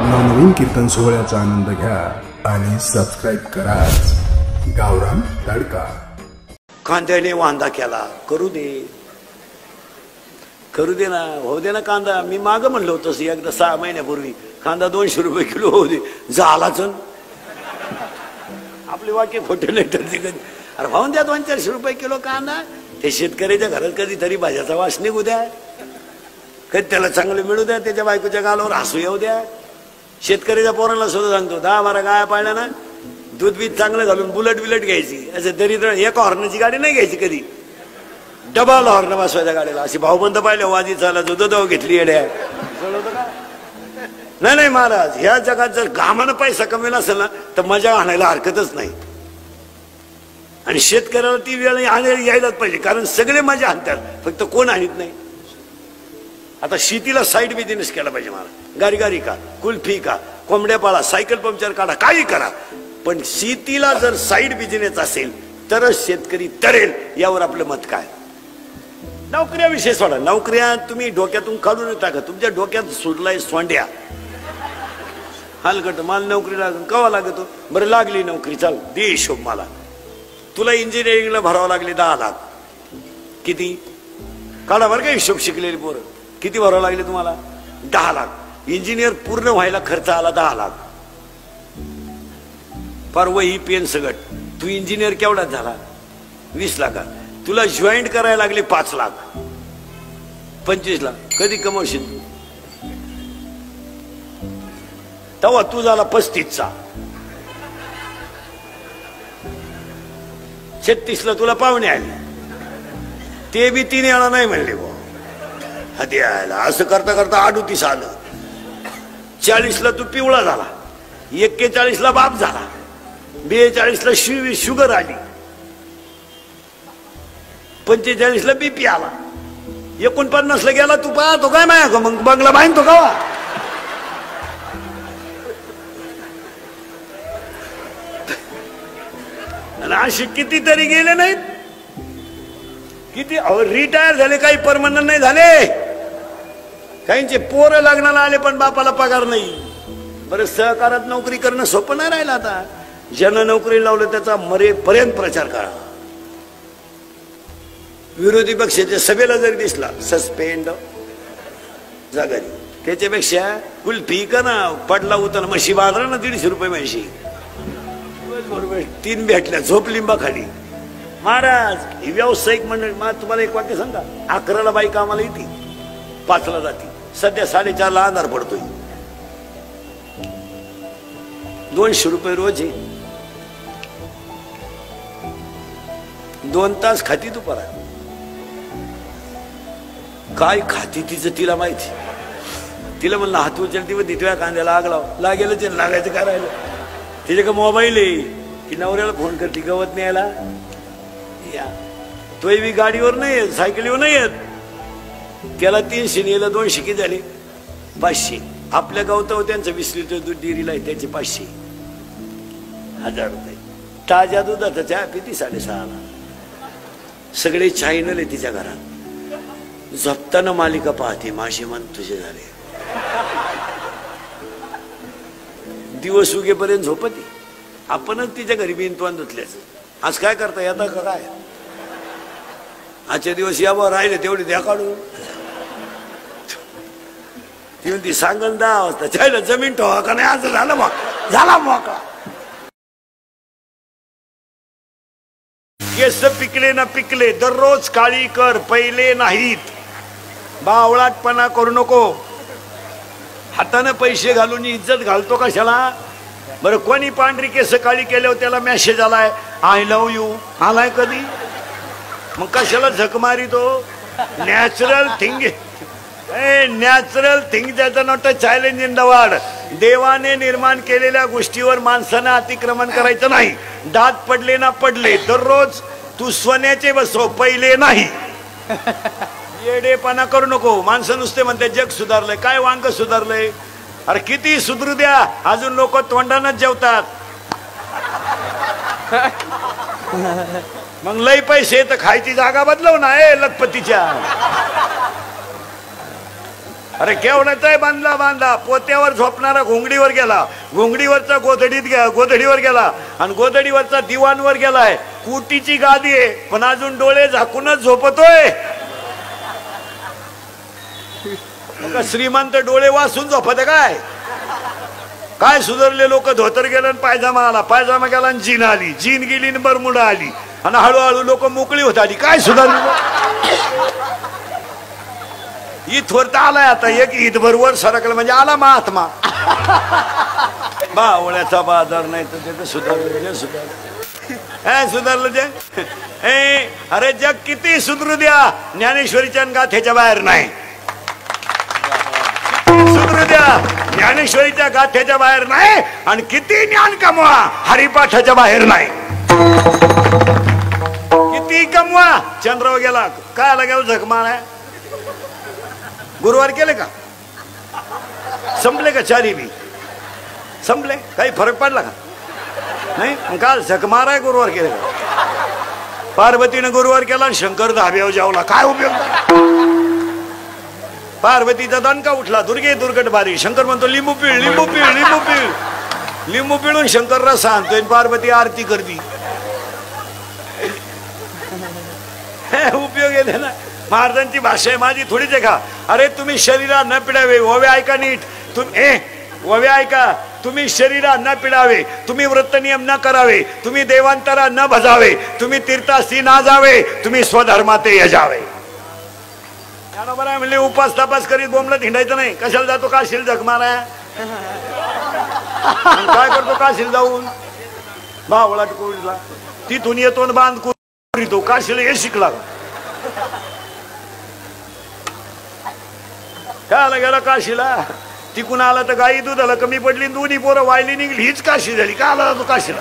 नवनवीन कीर्तन सोहळ्याचा आनंद घ्या आणि सबस्क्राईब करा गावरान तडका। कांद्याने वांदा केला, करू दे ना, होऊ दे ना कांदा। मी माग म्हणलो होतो एकदा 6 महिन्यापूर्वी कांदा 200 रुपये किलो होऊ दे, झालाच। आपले वाक्य खोटे नाही तर अरे भाऊन द्या 200-400 रुपये किलो कांदा। ते शेतकऱ्याच्या घरात कधीतरी भाज्याचा वास निघू द्या, कधी त्याला चांगलं मिळू द्या, त्याच्या बायकोच्या गालावर हसू येऊ द्या। शेतकऱ्याच्या पोरांना सुद्धा सांगतो 10-12 गाया पाळल्या ना, दूध बीज चांगलं घालून बुलेट घ्यायची। असं दरिद्र एका हॉर्नची गाडी नाही घ्यायची, कधी डबल हॉर्न बसवायच्या गाडीला। अशी भाऊबंद पाहिले वाजी चाला जो घेतली येड्या नाही महाराज, ह्या जगात जर घामानं पैसा कमेला असेल ना तर मजा आणायला हरकतच नाही। आणि शेतकऱ्याला ती वेळ यायलाच पाहिजे, कारण सगळे मजा आणतात, फक्त कोण आणत नाही। आता शेतीला साईड बिझनेस केला पाहिजे महाराज। गारी का, कुल्फी का, कोंबड्या पाळा, सायकल पंक्चर काढा, काही करा, पण शेतीला जर साईड बिझनेस असेल तरच शेतकरी तरेल। यावर आपलं मत काय? नोकऱ्याविषयी सोडा, नोकऱ्या तुम्ही डोक्यातून काढून टाका। तुमच्या डोक्यात सुटलाय सोंड्या, हलकट माल नोकरी लागून कवा लागतो? बरं लागली नोकरी, चाल दे हिशोब मला। तुला इंजिनिअरिंगला भरावं लागले 10 लाख, किती काढा बरं का हिशोब। शिकलेली पोरं किती भरावं लागले तुम्हाला? 10 लाख। इंजिनियर पूर्ण व्हायला खर्च आला 10 लाख, पर वही पेन सगट। तू इंजिनियर केवढ्यात झाला? 20 लाखात। तुला जॉईंट करायला लागले 5 लाख, 25 लाख। कधी कमवशील तू? तेव्हा तू झाला 35चा, 36ला तुला पाहुणे आले, ते बी 3 वेळा नाही म्हणले बा हती आयला। असं करता करता 38 आलं, 40ला तू पिवळा झाला, 41ला बाप झाला, 42ला शुगर आली, 45ला बीपी आला, 49ला गेला। तू पाहतो काय माया मग बंगला बांधतो का? असे कितीतरी गेले नाहीत, किती रिटायर झाले, काही परमनंट नाही झाले, काहींचे पोरं लग्नाला आले पण बापाला पगार नाही। बरं, सहकारात नोकरी करणं सोपं नाही राहिलं आता। ज्यानं नोकरी लावलं त्याचा मरेपर्यंत प्रचार करा। विरोधी पक्षाच्या सभेला जरी दिसला सस्पेंड जागारी, त्याच्यापेक्षा कुल्फी का ना पडला उतरला, म्हशी बांधला ना 150 रुपये म्हशी, 3 भेटल्या, झोप लिंबा खाली। महाराज ही व्यावसायिक मंडळी, तुम्हाला एक वाक्य सांगा, 11ला बाई कामाला येते, 5ला जाते। सध्या 4:30ला अंधार पडतोय, 200 रुपये रोज आहे, 2 तास खाती तू परत। काय खाती तिचं तिला माहिती। तिला म्हणलं हात उचलती व तिथव्या कांद्याला आग लाव, लागेलच लागायचं काय राहिलं? तिच्या का मोबाईल आहे की नवऱ्याला फोन करते गवत न्यायला या, तोही बी गाडीवर नाही येत, सायकलीवर नाही येत। त्याला 300 नेलं, 200 किती झाले? 500। आपल्या गावतावर त्यांचं 20 लिटर दूध डेअरीला आहे, त्याचे 500, 1000 रुपये। ताज्या दुधाचा चहा पिती 6.5ला। सगळे चॅनल आहे तिच्या घरात, झोपताना मालिका पाहते, माझे मन तुझे झाले। दिवस उगेपर्यंत झोपती, आपणच तिच्या घरी बिनतवान धुतल्याच। आज काय करता येतं का काय? आजच्या दिवस यावं राहिले तेवढी द्या काढून। ती म्हणती सांगल 10 वाजता चायला जमीन ठेवा का नाही? आज झाला मोकळा। केस पिकले ना पिकले, दररोज काळी कर, पहिले नाहीत। बावळाटपणा करू नको, हाताने पैसे घालून इज्जत घालतो कशाला? बरं, कोणी पांढरी केस काळी केल्यावर त्याला मेसेज आलाय आय लव्ह यू, आलाय कधी? मग कशाला झक मारितो? नॅचरल थिंग, नॅचरल थिंग त्याचं not a challenge in the world. देवाने निर्माण केलेल्या गोष्टीवर माणसानं अतिक्रमण करायचं नाही। दात पडले ना पडले, दररोज तू सोन्याचे बसव, पहिले नाही। येडेपणा करू नको। माणसं नुसते म्हणते जग सुधारलंय, काय वांग सुधारलंय? अरे किती सुधरू द्या, अजून लोक तोंडानच जेवतात। मग लय पैसे तर खायची जागा बदलव ना, लखपतीच्या। अरे केवढाचाही बांधला बांधा, पोत्यावर झोपणारा घोंगडीवर गेला, घोंगडीवरचा गोधडीवर गेला आणि गोधडीवरचा दिवाणवर गेलाय. कुटीची गादी आहे पण अजून डोळे झाकूनच झोपतोय. श्रीमंत डोळे वाचून झोपत काय सुधारले लोक. धोतर गेलं आणि पायजामा आला, पायजामा गेला आणि जीन आली, जीन गेली आणि बरमुडा आली आणि हळूहळू लोक मोकळी होत आली. काय सुधारले. ईदवर तर आलाय आता, एक ईद बरोबर सरकलं म्हणजे आला महात्मा. बावळ्याचा बाजार नाही तर त्याचं सुधारलं सुधारलं जे. अरे जग किती सुधरू द्या, ज्ञानेश्वरीच्या गाथेच्या बाहेर नाही. सुधरू द्या, ज्ञानेश्वरीच्या गाथेच्या बाहेर नाही. आणि किती ज्ञान कमवा, हरिपाठाच्या बाहेर नाही. किती कमवा. चंद्रावर गेला काय आला गेला झकमाळ आहे. गुरुवार केले का, संपले का चारी बी संपले, काही फरक पडला का नाही. काल झकमार आहे गुरुवार केले का. पार्वतीने गुरुवार केला, शंकर धाब्यावर जावला, काय उपयोग. पार्वतीचा दणका उठला, दुर्गे दुर्गट बारी. शंकर म्हणतो लिंबू पिळ लिंबू पिळ लिंबू पिळ. लिंबू पिळून शंकर रस आणतोय, पार्वती आरती करती. उपयोग आहे ना. महाराजांची भाषा आहे, माझी थोडीच आहे का. अरे तुम्ही शरीरा न पिडावे, ओवे ऐका नीट. ओवे ऐका, तुम्ही शरीरा न पिडावे, तुम्ही व्रत नियम न करावे, तुम्ही देवांतरा न भजावे, तुम्ही तीर्थासी ना जावे, तुम्ही स्वधर्माते यजावे. बरोबर आहे म्हणले. उपास तपास करीत बोंबला हिंडायचं नाही. कशाला जातो काशील जगमारा. काय करतो काशील जाऊन, भावळा कोळीला तिथून येतो बांध तो काशीला हे शिकला. काय गेला काशीला, तिकून आला तर गाई दुधाला कमी पडली, दोन्ही पोरं वायली निघली, हीच काशी झाली. का आला तो काशीला.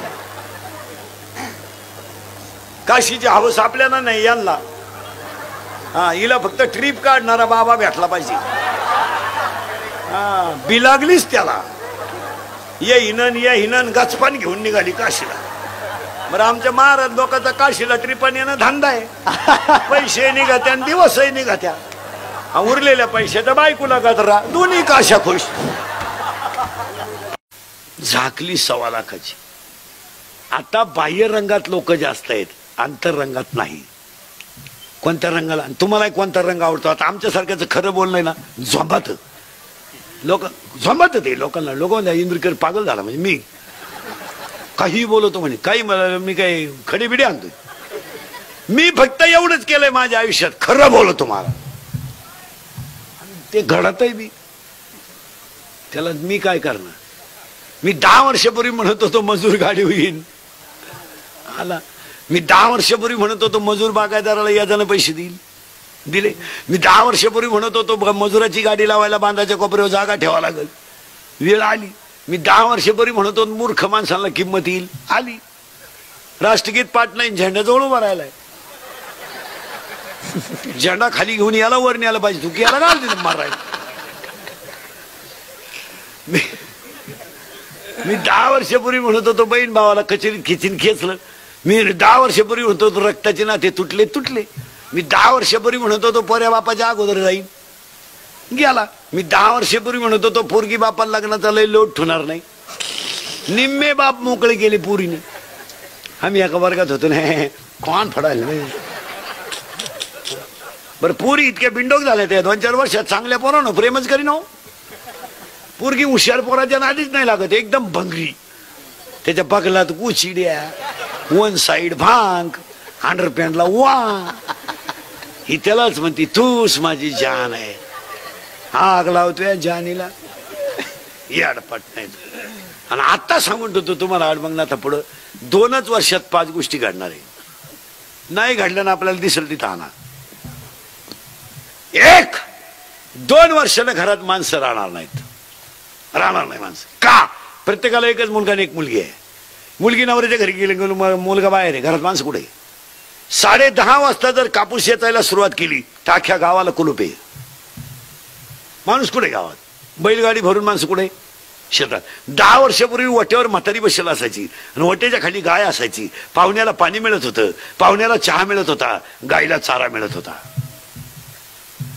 काशीची हवस आपल्याला नाही, यांना. हा, हिला फक्त ट्रिप काढणारा बाबा भेटला पाहिजे. हा, बिलागलीच त्याला. ये हिनन गचपान घेऊन निघाली काशीला. बरं आमच्या महाराज लोकांचा काशीला ट्रिपान येणं धंदा आहे. पैसे निघत्या आणि दिवसही निघत्या. उरलेल्या पैशाच्या बायकोला गजरा, दोन्ही काशा खुश. झाकली 1.25 लाखाची. आता बाह्य रंगात लोक जास्त आहेत, अंतररंगात नाही. कोणत्या रंगाला, तुम्हाला कोणता रंग आवडतो. आता आमच्यासारख्याचं खरं बोलणं ना झोंबात लोक झोंबात ते लोकांना. लोक इंद्रकर पागल झाला म्हणजे मी काही बोलतो म्हणे, काही मला मी काही खडीबिडी आणतोय. मी फक्त एवढंच केलंय माझ्या आयुष्यात, खरं बोलतो मला. ते घडतही बी. त्याला मी काय करणार. मी 10 वर्षापूर्वी म्हणत होतो मजूर गाडी होईल आला. मी 10 वर्षापूर्वी म्हणत होतो मजूर बागायतदाराला याजानं पैसे देईल, दिले. मी 10 वर्षापूर्वी म्हणत होतो मजुराची गाडी लावायला बांधाच्या कोपऱ्यावर जागा ठेवा लागेल, वेळ आली. मी 10 वर्षापूर्वी म्हणत होतो मूर्ख माणसाला किंमत येईल, आली. राष्ट्रगीत पाठ नाही, झेंड्याजवळ उभा राहिलाय. झेंडा खाली घेऊन याला वर न्यायला पाहिजे, तू याला घाल तिथे मारायला. मी 10 वर्षापूर्वी म्हणत होतो बहीण भावाला कचेरीत खिचीन खेचलं. मी 10 वर्षापूर्वी म्हणतो होतो रक्ताचे नाते तुटले तुटले. मी 10 वर्षापूर्वी म्हणत होतो पोऱ्या बापाच्या अगोदर जाईल, गेला. मी 10 वर्षापूर्वी म्हणत होतो पोरगी बापाला लग्नाचा लय लोट होणार नाही, निम्मे बाप मोकळे गेले पुरीने. आम्ही एका वर्गात होतो ना, कोण फडायला नाही. बरं पुरी इतक्या बिंडोक झाल्या त्या 2-4 वर्षात. चांगल्या पोरानं प्रेमच करीन हो. पोरगी हुशार पोराच्या नादीच नाही लागत, एकदम भंगरी. त्याच्या पगलात कुचिड्या, 1 साइड भांग, अंडरपॅन्टला वा. ही त्यालाच म्हणती तूच माझी जान आहे. आग लावतोय जानीला, याडपट नाही. आणि आता सांगून होतो तुम्हाला अडमंगनाथा पुढं 2च वर्षात 5 गोष्टी घडणार आहे. नाही घडलं ना आपल्याला दिसेल तिथं आणा. 1-2 वर्षानं घरात माणसं राहणार नाहीत, राहणार नाही माणसं. का? प्रत्येकाला एकच मुलगा आणि एक मुलगी आहे. मुलगी नवऱ्याच्या घरी गेली, मुलगा बाहेर आहे, घरात माणसं कुठे. 10:30 वाजता जर कापूस येचायला सुरुवात केली तर अख्ख्या गावाला कुलूप आहे. माणूस कुठे गावात, बैलगाडी भरून माणसं कुठे शेतात. 10 वर्षापूर्वी वट्यावर म्हातारी बसेल असायची आणि वट्याच्या खाली गाय असायची. पाहुण्याला पाणी मिळत होतं, पाहुण्याला चहा मिळत होता, गायला चारा मिळत होता.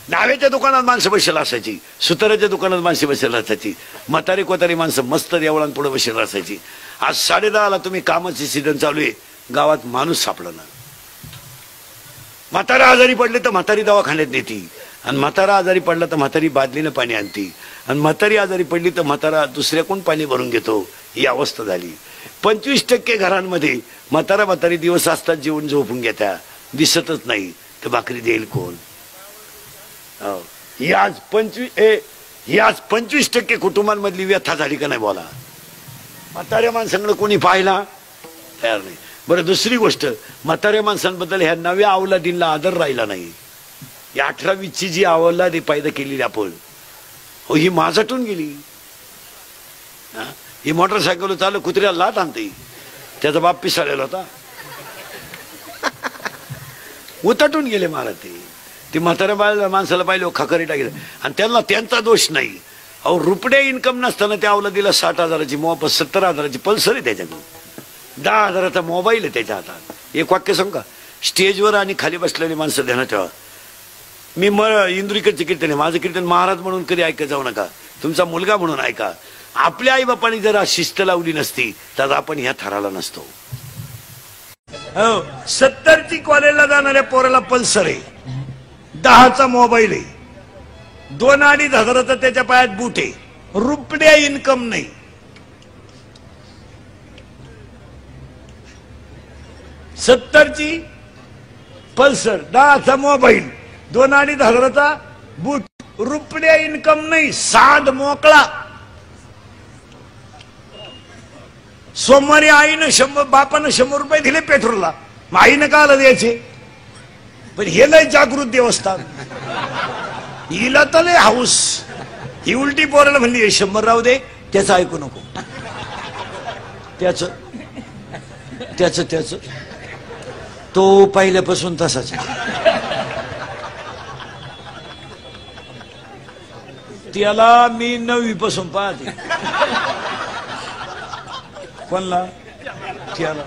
नावेच्या दुकानात माणसं बसेल असायची, सुताराच्या दुकानात माणसं बसेल असायची, म्हातारी कोतारी माणसं मस्त देवळांपुढे बसेल असायची. आज 10:30ला तुम्ही कामाची सीझन चालू आहे, गावात माणूस सापडणार. म्हातारा आजारी पडले तर म्हातारी दवाखान्यात नेती, आणि म्हातारा आजारी पडला तर म्हातारी बादलीनं पाणी आणती, आणि म्हातारी आजारी पडली तर म्हातारा दुसऱ्याकडून पाणी भरून घेतो. ही अवस्था झाली. 25% घरांमध्ये म्हातारी दिवस असतात जेवण झोपून घेत्या, दिसतच नाही. तर भाकरी देईल कोण? ही आज 25% कुटुंबांमधली व्यथा झाली का नाही बोला. म्हाताऱ्या माणसांकडे कोणी पाहिला तयार नाही. बरं, दुसरी गोष्ट, म्हाताऱ्या माणसांबद्दल ह्या नव्या अवलादींना आदर राहिला नाही. या 18-20ची जी अवलादी पैदा केलेली आपण, हो, ही माझाटून गेली. ही मोटरसायकल चालू कुत्र्याला लाट आणते, त्याचा बाप पिसाळलेला होता, उताटून गेले महाराज. ते म्हाताऱ्या माणसाला पाहिलं खकरी टाकलं, आणि त्यांना त्यांचा दोष नाही. अहो, रुपड्या इन्कम नसताना त्या अवलादीला 60,000ची 70,000ची पल्सर आहे, त्याच्याकडून 10,000चा मोबाईल आहे त्याच्या हातात. एक वाक्य सांग का, स्टेजवर आणि खाली बसलेली माणसं ध्यानात ठेवा. मी इंद्रिकडचे कीर्तन आहे, माझं कीर्तन महाराज म्हणून कधी ऐकत जाऊ नका, तुमचा मुलगा म्हणून ऐका. आपल्या आई बापांनी जर शिस्त लावली नसती तर आपण ह्या थराला नसतो. 70ची कॉलेजला जाणाऱ्या पोराला पल्सर आहे, 10चा मोबाईल आहे, 2-2.5 हजाराचा त्याच्या पायात बूट आहे, रुपड्या इन्कम नाही. 70ची पल्सर, 10चा मोबाईल, 2-2.5 हजाराचा बूट, रुपड्या इन्कम नाही, सांड मोकळा. सोमवारी आईनं बापानं 100 रुपये दिले पेट्रोलला, मग आईनं का आलं द्यायचे? पण हे लय जागृत देवस्थान. हिला तर लय हाऊस. ही उलटी पोराला म्हणली 100 राहू दे, त्याचं ऐकू नको, त्याच तो पहिल्यापासून तसाच. त्याला मी 9वी पासून पाहते. कोणला? त्याला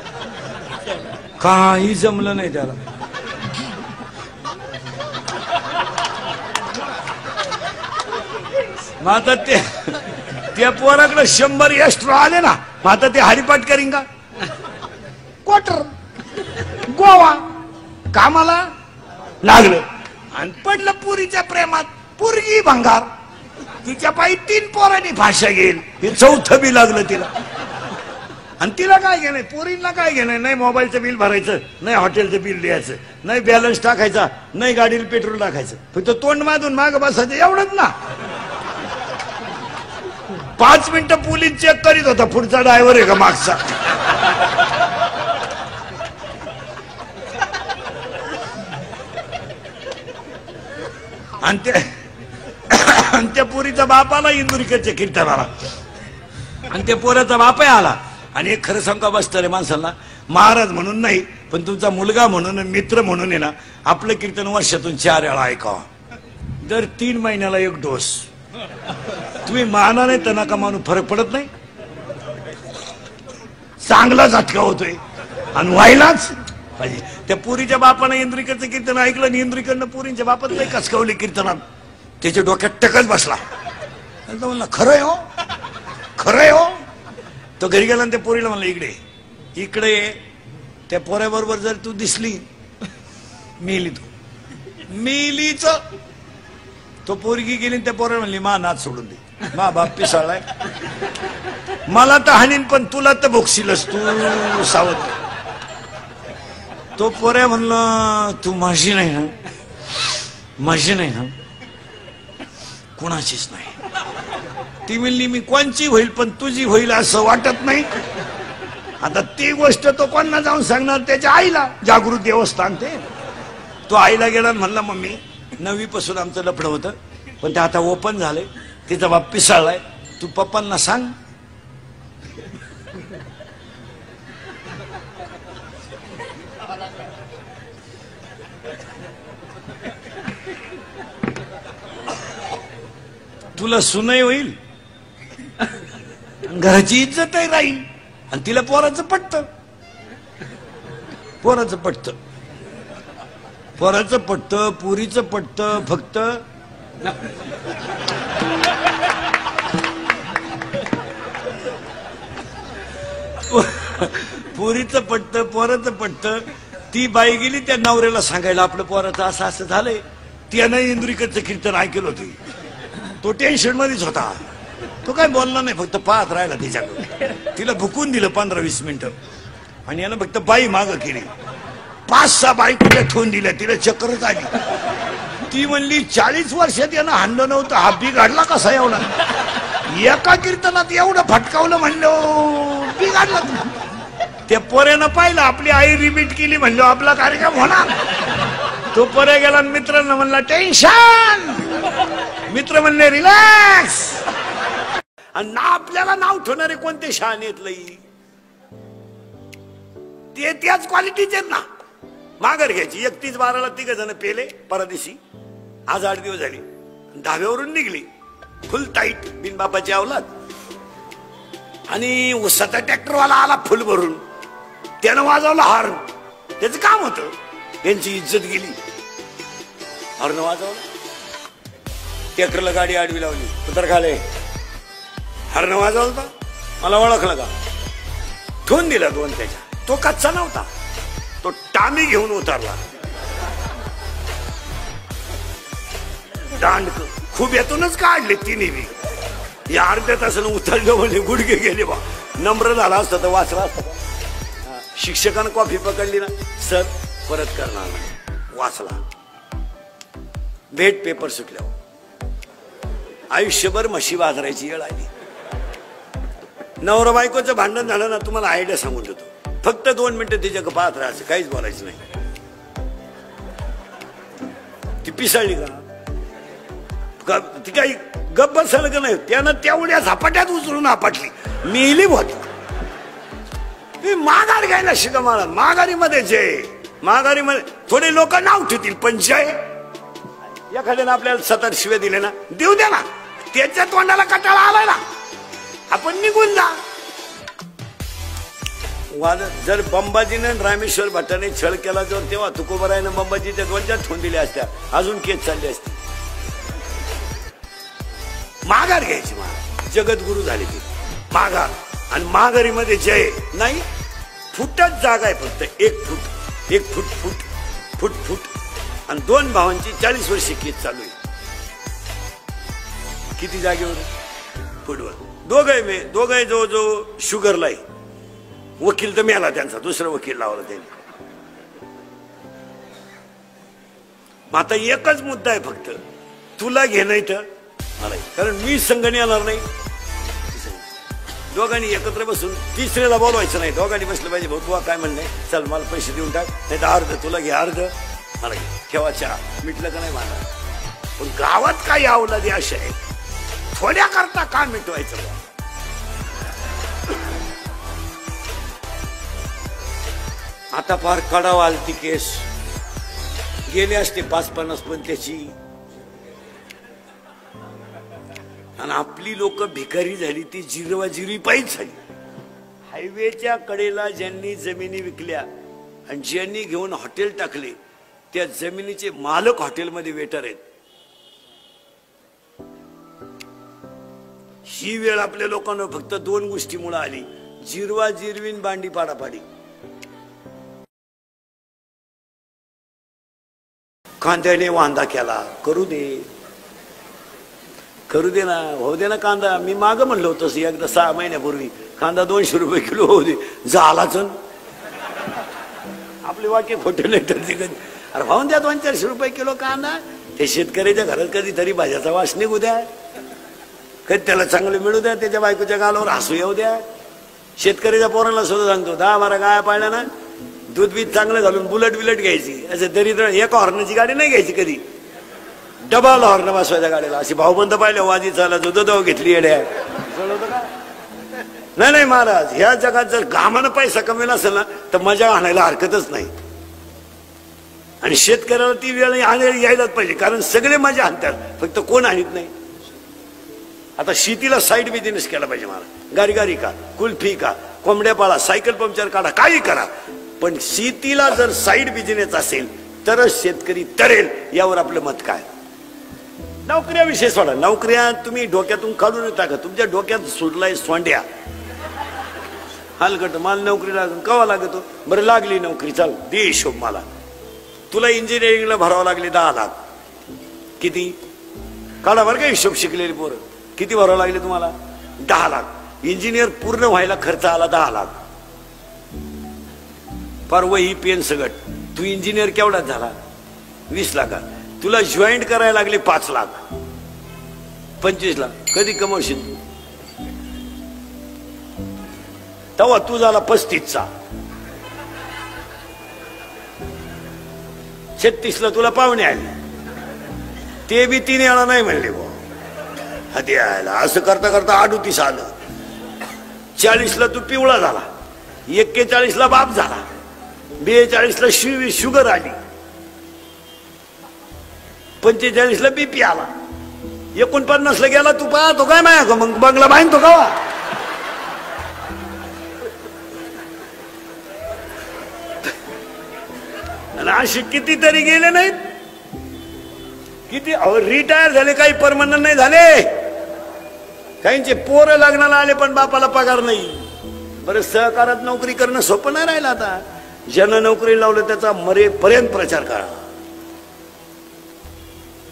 काही जमलं नाही त्याला. मग आता त्या पोराकडे 100 एक्स्ट्रा आले ना, मग आता ते हरिपाठ करीन का? क्वार्टर गोवा कामाला लागलं आणि पडलं पुरीच्या प्रेमात. पुरगी भंगार, तिच्या पायी 3 पोरांनी भाषा घेईल, हे 4थं बी लागलं तिला. आणि तिला काय घेणं, पोरींना काय घेणं? नाही मोबाईलचं बिल भरायचं, नाही हॉटेलचं बिल द्यायचं, नाही बॅलन्स टाकायचा, नाही गाडीला पेट्रोल टाकायचं, फक्त तोंड माधून माग बसायचं, एवढंच ना. 5 मिनिटं पोलीस चेक करीत होता पुढचा ड्रायव्हर आहे का मागचा. आणि त्या पोरीचा बाप आला इंदुरीकडच्या कीर्तनाला, आणि त्या पोराचा बापही आला. आणि एक खरं सांगा बसतं रे माणसाला, महाराज म्हणून नाही पण तुमचा मुलगा म्हणून, मित्र म्हणून आहे ना, आपलं कीर्तन वर्षातून 4 वेळा ऐकावा. दर 3 महिन्याला 1 डोस. तुम्ही माना नाही तर नका मानू, फरक पडत नाही. चांगला झटका होतोय आणि व्हायलाच पाहिजे. त्या पुरीच्या बापानं इंद्रिकडचं कीर्तन ऐकलं आणि इंद्रिकडनं पुरींच्या बापात नाही कचकवले कीर्तनात, त्याच्या डोक्यात टकच बसला. म्हणलं खरंय हो, खरंय हो. तो घरी गेला आणि त्या पोरीला म्हणलं इकडे त्या पोऱ्याबरोबर जर तू दिसली, मेली तू, मेलीच. तो पोरगी गेली त्या पोऱ्या म्हणली मा नाच सोडून दे, मा बाप पिसाळलाय, मला तर हाणीन पण तुला तर भोगशीलच, तू सावध. तो पोऱ्या म्हणलं तू माझी नाही ना, माझी नाही ना, कुणाचीच नाही. ती म्हणली मी कोणची होईल पण तुझी होईल असं वाटत नाही. आता ती गोष्ट तो कोणा जाऊन सांगणार? त्याच्या आईला. जागृत देवस्थान ते. तो आईला गेला म्हणला मम्मी 9वी पासून आमचं लफडं होतं पण ते आता ओपन झालंय, तिचा बाप पिसाळलाय, तू पप्पांना सांग. तुला सुनई होईल, घराची इज्जतही राहील, आणि तिला पोराचं पटतं, पोराचं पटतं, पोराचं पटतं, पुरीचं पटतं. फक्त पोरीचं पटतं, पोराचं पटतं. ती बाई गेली त्या नवऱ्याला सांगायला आपलं पोराचं असं असं झालंय. त्यानं इंद्रिकडचं कीर्तन ऐकलं होती. तो टेन्शन मध्येच होता. तो काय बोलला नाही, फक्त पाहत राहिला तिच्याकडे. तिला भुकून दिलं 15-20 मिनिटं आणि यानं फक्त बाई मागं केली. 5-6 बाई कुठे ठेवून दिल्या. तिला चक्करच आली. ती म्हणली 40 वर्षात यानं हाणलं नव्हतं, हा बिघडला कसा एवढा. एका कीर्तनात एवढं फटकावलं म्हणलं बिघडला. त्या पोऱ्यानं पाहिलं आपली आई रिपीट केली म्हणलं आपला कार्यक्रम होणार. तो पोऱ्या गेला मित्रांना म्हणला टेन्शन. मित्र म्हणले रिलॅक्स. आणि ना आपल्याला नाव ठेवणारे कोणते शहाणे आहेत लई. ते त्याच क्वालिटीचे ना. माघार घ्यायची. 31/12ला 3 जण पेले परदेशी. आज 8 दिवस झाले. धाब्यावरून निघली फुल टाईट बिनबापाची अवलाद. आणि उसाचा ट्रॅक्टरवाला आला फुल भरून. त्यानं वाजवला हॉर्न. त्याचं काम होतं. त्यांची इज्जत गेली. हॉर्न वाजवला. ट्रॅक्टरला गाडी आडवी लावली. उतर खाले. हॉर्न वाजवला. मला ओळखलं का. ठेवून दिला 2 त्याच्या. तो कच्चा नव्हता. तो टामी घेऊन उतरला. दांड खुब्यातूनच काढले तिने बी. या अर्ध्या तासानं उतरलं म्हणजे गुडघे गेले बा. नम्र झाला असतं तर वाचला असतं. शिक्षकानं कॉफी पकडली ना, सर परत करणार नाही. वाचला. भेट पेपर सुटल्यावर आयुष्यभर म्हशी बाजाराची वेळ आली. नवरा बायकोचं भांडण झालं ना, तुम्हाला आयडिया सांगून देतो. फक्त 2 मिनिटं तिच्याकडे पाहत राहायचं, काहीच बोलायचं नाही. ती पिसाळली का ती काही गप्प बसायला का नाही. त्यानं तेवढ्या झपाट्यात उचलून आपटली. मिली होत. मी माघार घ्यायला शिका. मला माघारीमध्ये जय. माघारीमध्ये थोडे लोक नाव ठेवतील पण जय. एखाद्यानं आपल्याला 7 शिव्या दिले ना, देऊ द्या ना. त्याच्या तोंडाला कटाळा आलाय ना, आपण निघून जा. जर बंबाजीने रामेश्वर भट्टाने छळ केला जर तेव्हा तुकोबरायनं बंबाजीच्या 2 ठेवून दिल्या असत्या. अजून केस चालली असती. माघार घ्यायची. जगद्गुरु झाली ती माघार. आणि माघारीमध्ये जय नाही. फुटच जागा आहे फक्त. 1 फूट 1 फूट फूट फूट फूट. आणि 2 भावांची 40 वर्षे केस चालू आहे. किती जागेवर फुटवर. दोघे जो शुगरला आहे. वकील तर मिळाला त्यांचा. दुसरा वकील लावला त्यांनी. आता एकच मुद्दा आहे फक्त. तुला घे नाही तर मला. कारण मी संघ येणार नाही. दोघांनी एकत्र बसून तिसऱ्याला बोलवायचं नाही. दोघांनी बसलं पाहिजे. भाऊ तुला काय म्हणणे, चल मला पैसे देऊन टाक, नाही तर अर्ध तुला घे अर्ध मला घे. ठेवाच्या मिटलं का नाही मला. पण गावात काही अवलादी अशा आहे थोड्या करता का मिटवायचं. आता फार कडाव आलती केस. गेले असते 5-50 पण त्याची. आणि आपली लोक भिकारी झाली. ती जिरवाजिरवी पायीच झाली. हायवेच्या कडेला ज्यांनी जमिनी विकल्या आणि ज्यांनी घेऊन हॉटेल टाकले, त्या जमिनीचे मालक हॉटेलमध्ये वेटर आहेत. ही वेळ आपल्या लोकांना फक्त 2 गोष्टीमुळे आली. जिरवाजिरवीन बांडी पाडापाडी. कांद्याने वांदा केला. करू दे ना, होऊ दे ना कांदा. मी मागं म्हणलं होतं एकदा 6 महिन्यापूर्वी कांदा 200 रुपये किलो होऊ दे. झालाच. आपले वाक्य खोटे नाही तर कधी. अरे भाऊन द्या 200-400 रुपये किलो कांदा. ते शेतकऱ्याच्या घरात कधीतरी भाज्याचा वास निघू द्या. कधी त्याला चांगलं मिळू द्या. त्याच्या बायकोच्या गालावर हसू येऊ द्या. शेतकऱ्याच्या पोरांना सुद्धा सांगतो 10-12 गाया पाळल्या ना, दूध बीज चांगलं घालून बुलेट घ्यायची. असं दरिद्र एका हॉर्नची गाडी नाही घ्यायची कधी. डबल हॉर्न बसवायच्या गाडीला. अशी भाऊबंद पाहिलं वाजी चाला जो घेतली येड्या. नाही महाराज, ह्या जगात जर घामानं पैसा कमेला असेल ना तर मजा आणायला हरकतच नाही. आणि शेतकऱ्याला ती वेळ यायलाच पाहिजे. कारण सगळे मजा आणतात, फक्त कोण आणत नाही. आता शेतीला साईड बिझनेस केला पाहिजे महाराज. गारी का, कुल्फी का, कोंबड्या पाळा, सायकल पंक्चर काढा, काही करा. पण शेतीला जर साईड बिझनेस असेल तरच शेतकरी तरेल. यावर आपलं मत काय. नोकऱ्याविषयी सोडा, नोकऱ्या तुम्ही डोक्यातून काढून टाका. तुमच्या डोक्यात सुटलाय सोंड्या हलकट. मला नोकरी लागून कवा लागतो? बरं लागली नोकरी, चाल दे हिशोब मला. तुला इंजिनिअरिंगला भरावं लागले 10 लाख. किती काढा बरं का हिशोब, शिकलेली पोरं. किती भरावं लागले तुम्हाला? 10 लाख. इंजिनियर पूर्ण व्हायला खर्च आला 10 लाख. पर वही पेन सगट. तू इंजिनियर केवढ्यात झाला? 20 लाखात. तुला जॉईंट करायला लागले 5 लाख, 25 लाख. कधी कमवशील तू? तेव्हा तू झाला 35चा. 36ला तुला पाहुणे आले, ते बी 3 वेळा नाही म्हणले बा हाती यायला. असं करता करता 38 आलं. 40ला तू पिवळा झाला, 41ला बाप झाला, 42ला शुगर आली, 45ला बीपी आला, 49ला गेला. तू पाहतो काय माया मग बंगला बांधतो का? असे कितीतरी गेले नाहीत? किती रिटायर झाले, काही परमनंट नाही झाले. काहींचे पोरं लग्नाला आले पण बापाला पगार नाही. बरं, सहकारात नोकरी करणं सोपं नाही राहिलं आता. ज्यानं नोकरी लावलं त्याचा मरेपर्यंत प्रचार करा.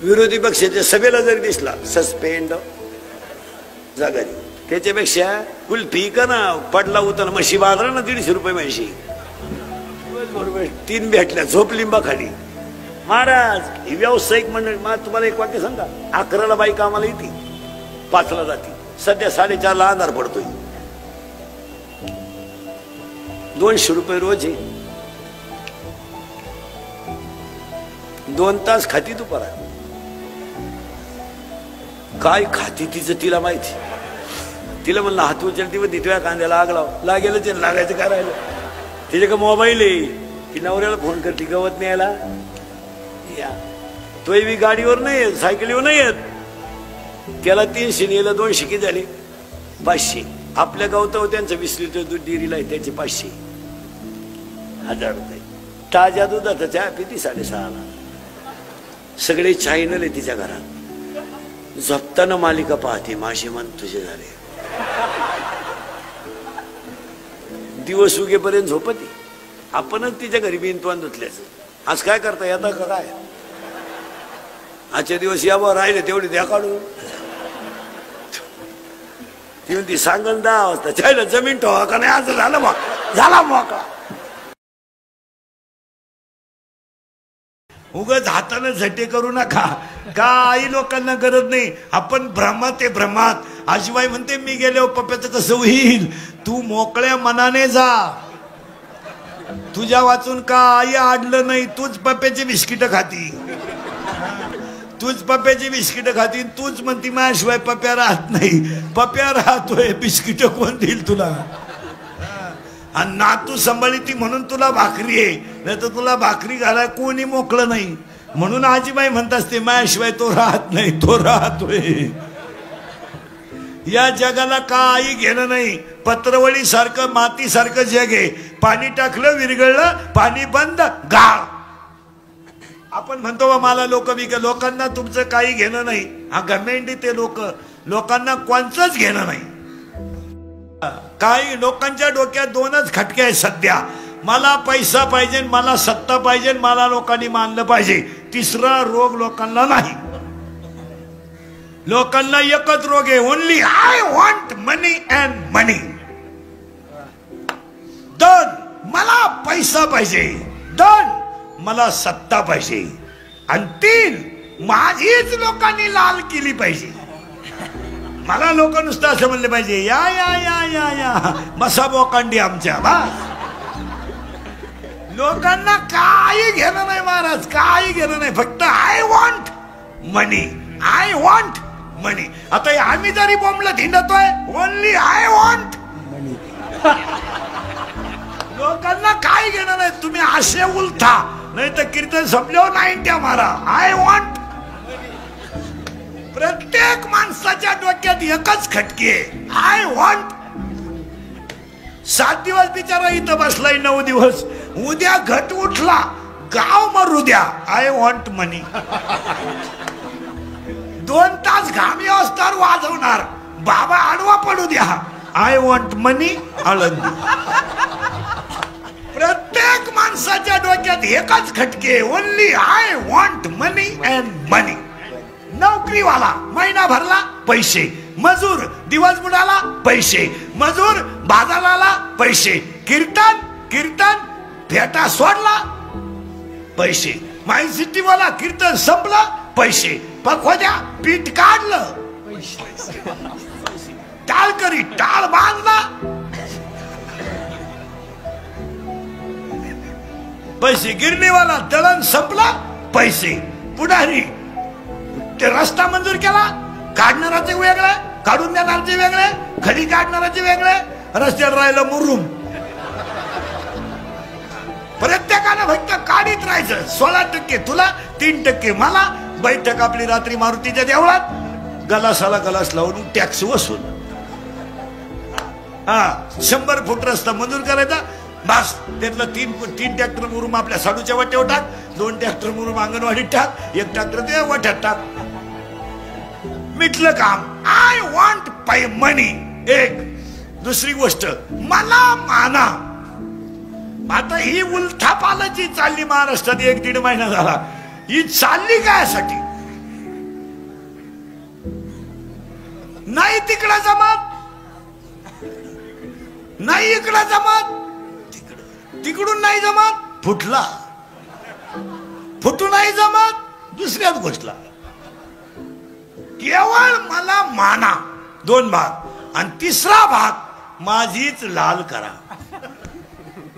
विरोधी पक्षाच्या सभेला जरी दिसला सस्पेंड जागा. त्याच्यापेक्षा कुल्फी का ना पडला उतर म्हशी बाजारा ना 150 रुपये म्हशी. बरोबर 3 भेटल्या झोप लिंबा खाली. महाराज ही व्यावसायिक मंडळ. तुम्हाला एक वाक्य सांगा, 11ला बाई कामाला येते, 5ला जाते. सध्या 4:30ला अंधार पडतोय. 200 रुपये रोज आहे. 2 तास खाती तू परत. काय खाती तिचं तिला माहिती. तिला म्हणलं हात उचलती व दिटव्या कांद्याला आग लाव. लागेल ते लागायचं काय राहिलं. तिचे का मोबाईल आहे की नवऱ्याला फोन करते गवत न्यायला या. तोही बी गाडीवर नाही येत, सायकलीवर नाही येत. त्याला 300 नेलं, 200 किती झाले? 500. आपल्या गावतावर त्यांचं 20 लिटर दूध डेअरीला आहे, त्याचे 500. 1000 रुपये. ताज्या दुधाचा चहा पिती 6:30ला. सगळे चॅनल आहे तिच्या घरात. झोपताना मालिका पाहते. माझे मन तुझे झाले. दिवस उगेपर्यंत झोपती. आपणच तिच्या घरी बिनतवान धुतल्याच. आज काय करता येतं का काय? आजच्या दिवस यावं राहिले तेवढी द्या काढून. ती म्हणती सांगल 10 वाजता चायला जमीन ठेवा का नाही. आज झालं मग झाला मोकळा. उगाच हाताने झटे करू नका. काही लोकांना गरज नाही. आपण भ्रमात आहे, भ्रमात. आजीबाई म्हणते मी गेल्यावर पप्प्याचं कसं होईल. तू मोकळ्या मनाने जा. तुझ्या वाचून काही आडलं नाही. तूच पप्प्याची बिस्किट खाती, तूच पप्प्याची बिस्किट खाती. तूच म्हणती माझ्याशिवाय पप्प्या राहत नाही. पप्प्या राहतोय, बिस्किट कोण देईल तुला? आणि नातू सांभाळती म्हणून तुला भाकरी आहे, नाही तर तुला भाकरी घालाय कोणी मोकळं नाही. म्हणून आजीबाई म्हणत असते माझ्याशिवाय तो राहत नाही, तो राहतोय. या जगाला काही घेणं नाही. पत्रवळी सारखं माती सारखं जग आहे. पाणी टाकलं विरघळलं, पाणी बंद गाळ. आपण म्हणतो बा मला लोक लोकांना तुमचं काही घेणं नाही. हा गमेंडी ते लोकांना कोणचंच घेणं नाही. काही लोकांच्या डोक्यात 2च खटके आहेत सध्या. मला पैसा पाहिजे, मला सत्ता पाहिजे, मला लोकांनी मानलं पाहिजे. तिसरा रोग लोकांना नाही. लोकांना एकच रोग आहे, only I want money and money. 2 मला पैसा पाहिजे, 2 मला सत्ता पाहिजे, आणि 3 माझीच लोकांनी लाल केली पाहिजे. मला लोक नुसतं असं म्हणले पाहिजे या या या या या मसा बोकांडी आमच्या. लोकांना काही घेणं नाही महाराज, काही घेणं नाही. फक्त I want money, I want money. आता आम्ही जरी बोंबलं धिंडतोय, ओनली आय वॉन्ट मनी. लोकांना काही घेणं नाही. तुम्ही असे उलथा, नाही तर कीर्तन संपल्यावर 90 मारा. I want. प्रत्येक माणसाच्या डोक्यात एकच खटके, आय वॉन्ट. 7 दिवस बिचारा इथं बसलाय, 9 दिवस. उद्या घट उठला, गाव मरू द्या, आय वॉन्ट मनी. घामी असतार वाजवणार, बाबा आडवा पडू द्या, आय वॉन्ट मनी आळंदी. प्रत्येक माणसाच्या डोक्यात एकच खटके, only I want money and money. नोकरीवाला महिना भरला पैसे, मजूर दिवस बुडाला पैसे, मजूर बाजाराला पैसे, कीर्तन कीर्तन फेटा सोडला पैसे, माइन सिटी वाला कीर्तन संपलं पैसे, पखोद्या पीठ काढलं टाळकरी टाळ बांधला पैसे, गिरणीवाला दळण संपला पैसे, पुढारी ते रस्ता मंजूर केला, काढणाराचे वेगळे, काढून देणारचे वेगळे, खडी काढणाराचे वेगळे, रस्त्यावर राहिलं मुरुम. प्रत्येकानं फक्त काढीत राहायचं. 16% तुला, 3% मला. बैठक आपली रात्री मारुतीच्या देवळात, गलासाला गलास लावून टॅक्स वसूल. 100 फूट रस्ता मंजूर करायचा, बस त्यातलं 3 ट्रॅक्टर मुरुम आपल्या साडूच्या वाट्यावर टाक, 2 ट्रॅक्टर मुरुम अंगणवाडीत टाक, 1 ट्रॅक्टर ते वाट्यात टाक, मिटलं काम. आय वॉन्ट पाय मनी. एक दुसरी गोष्ट, मला माना. आता ही उलथापालाची चालली महाराष्ट्रात 1-1.5 महिना झाला. ही चालली कायसाठी? नाही तिकडं जमत, नाही इकडं जमत, तिकडून नाही जमत, फुटला, फुटू नाही जमत दुसऱ्याच गोष्टला. केवळ मला माना. 2 भाग. आणि 3रा भाग माझीच लाल करा.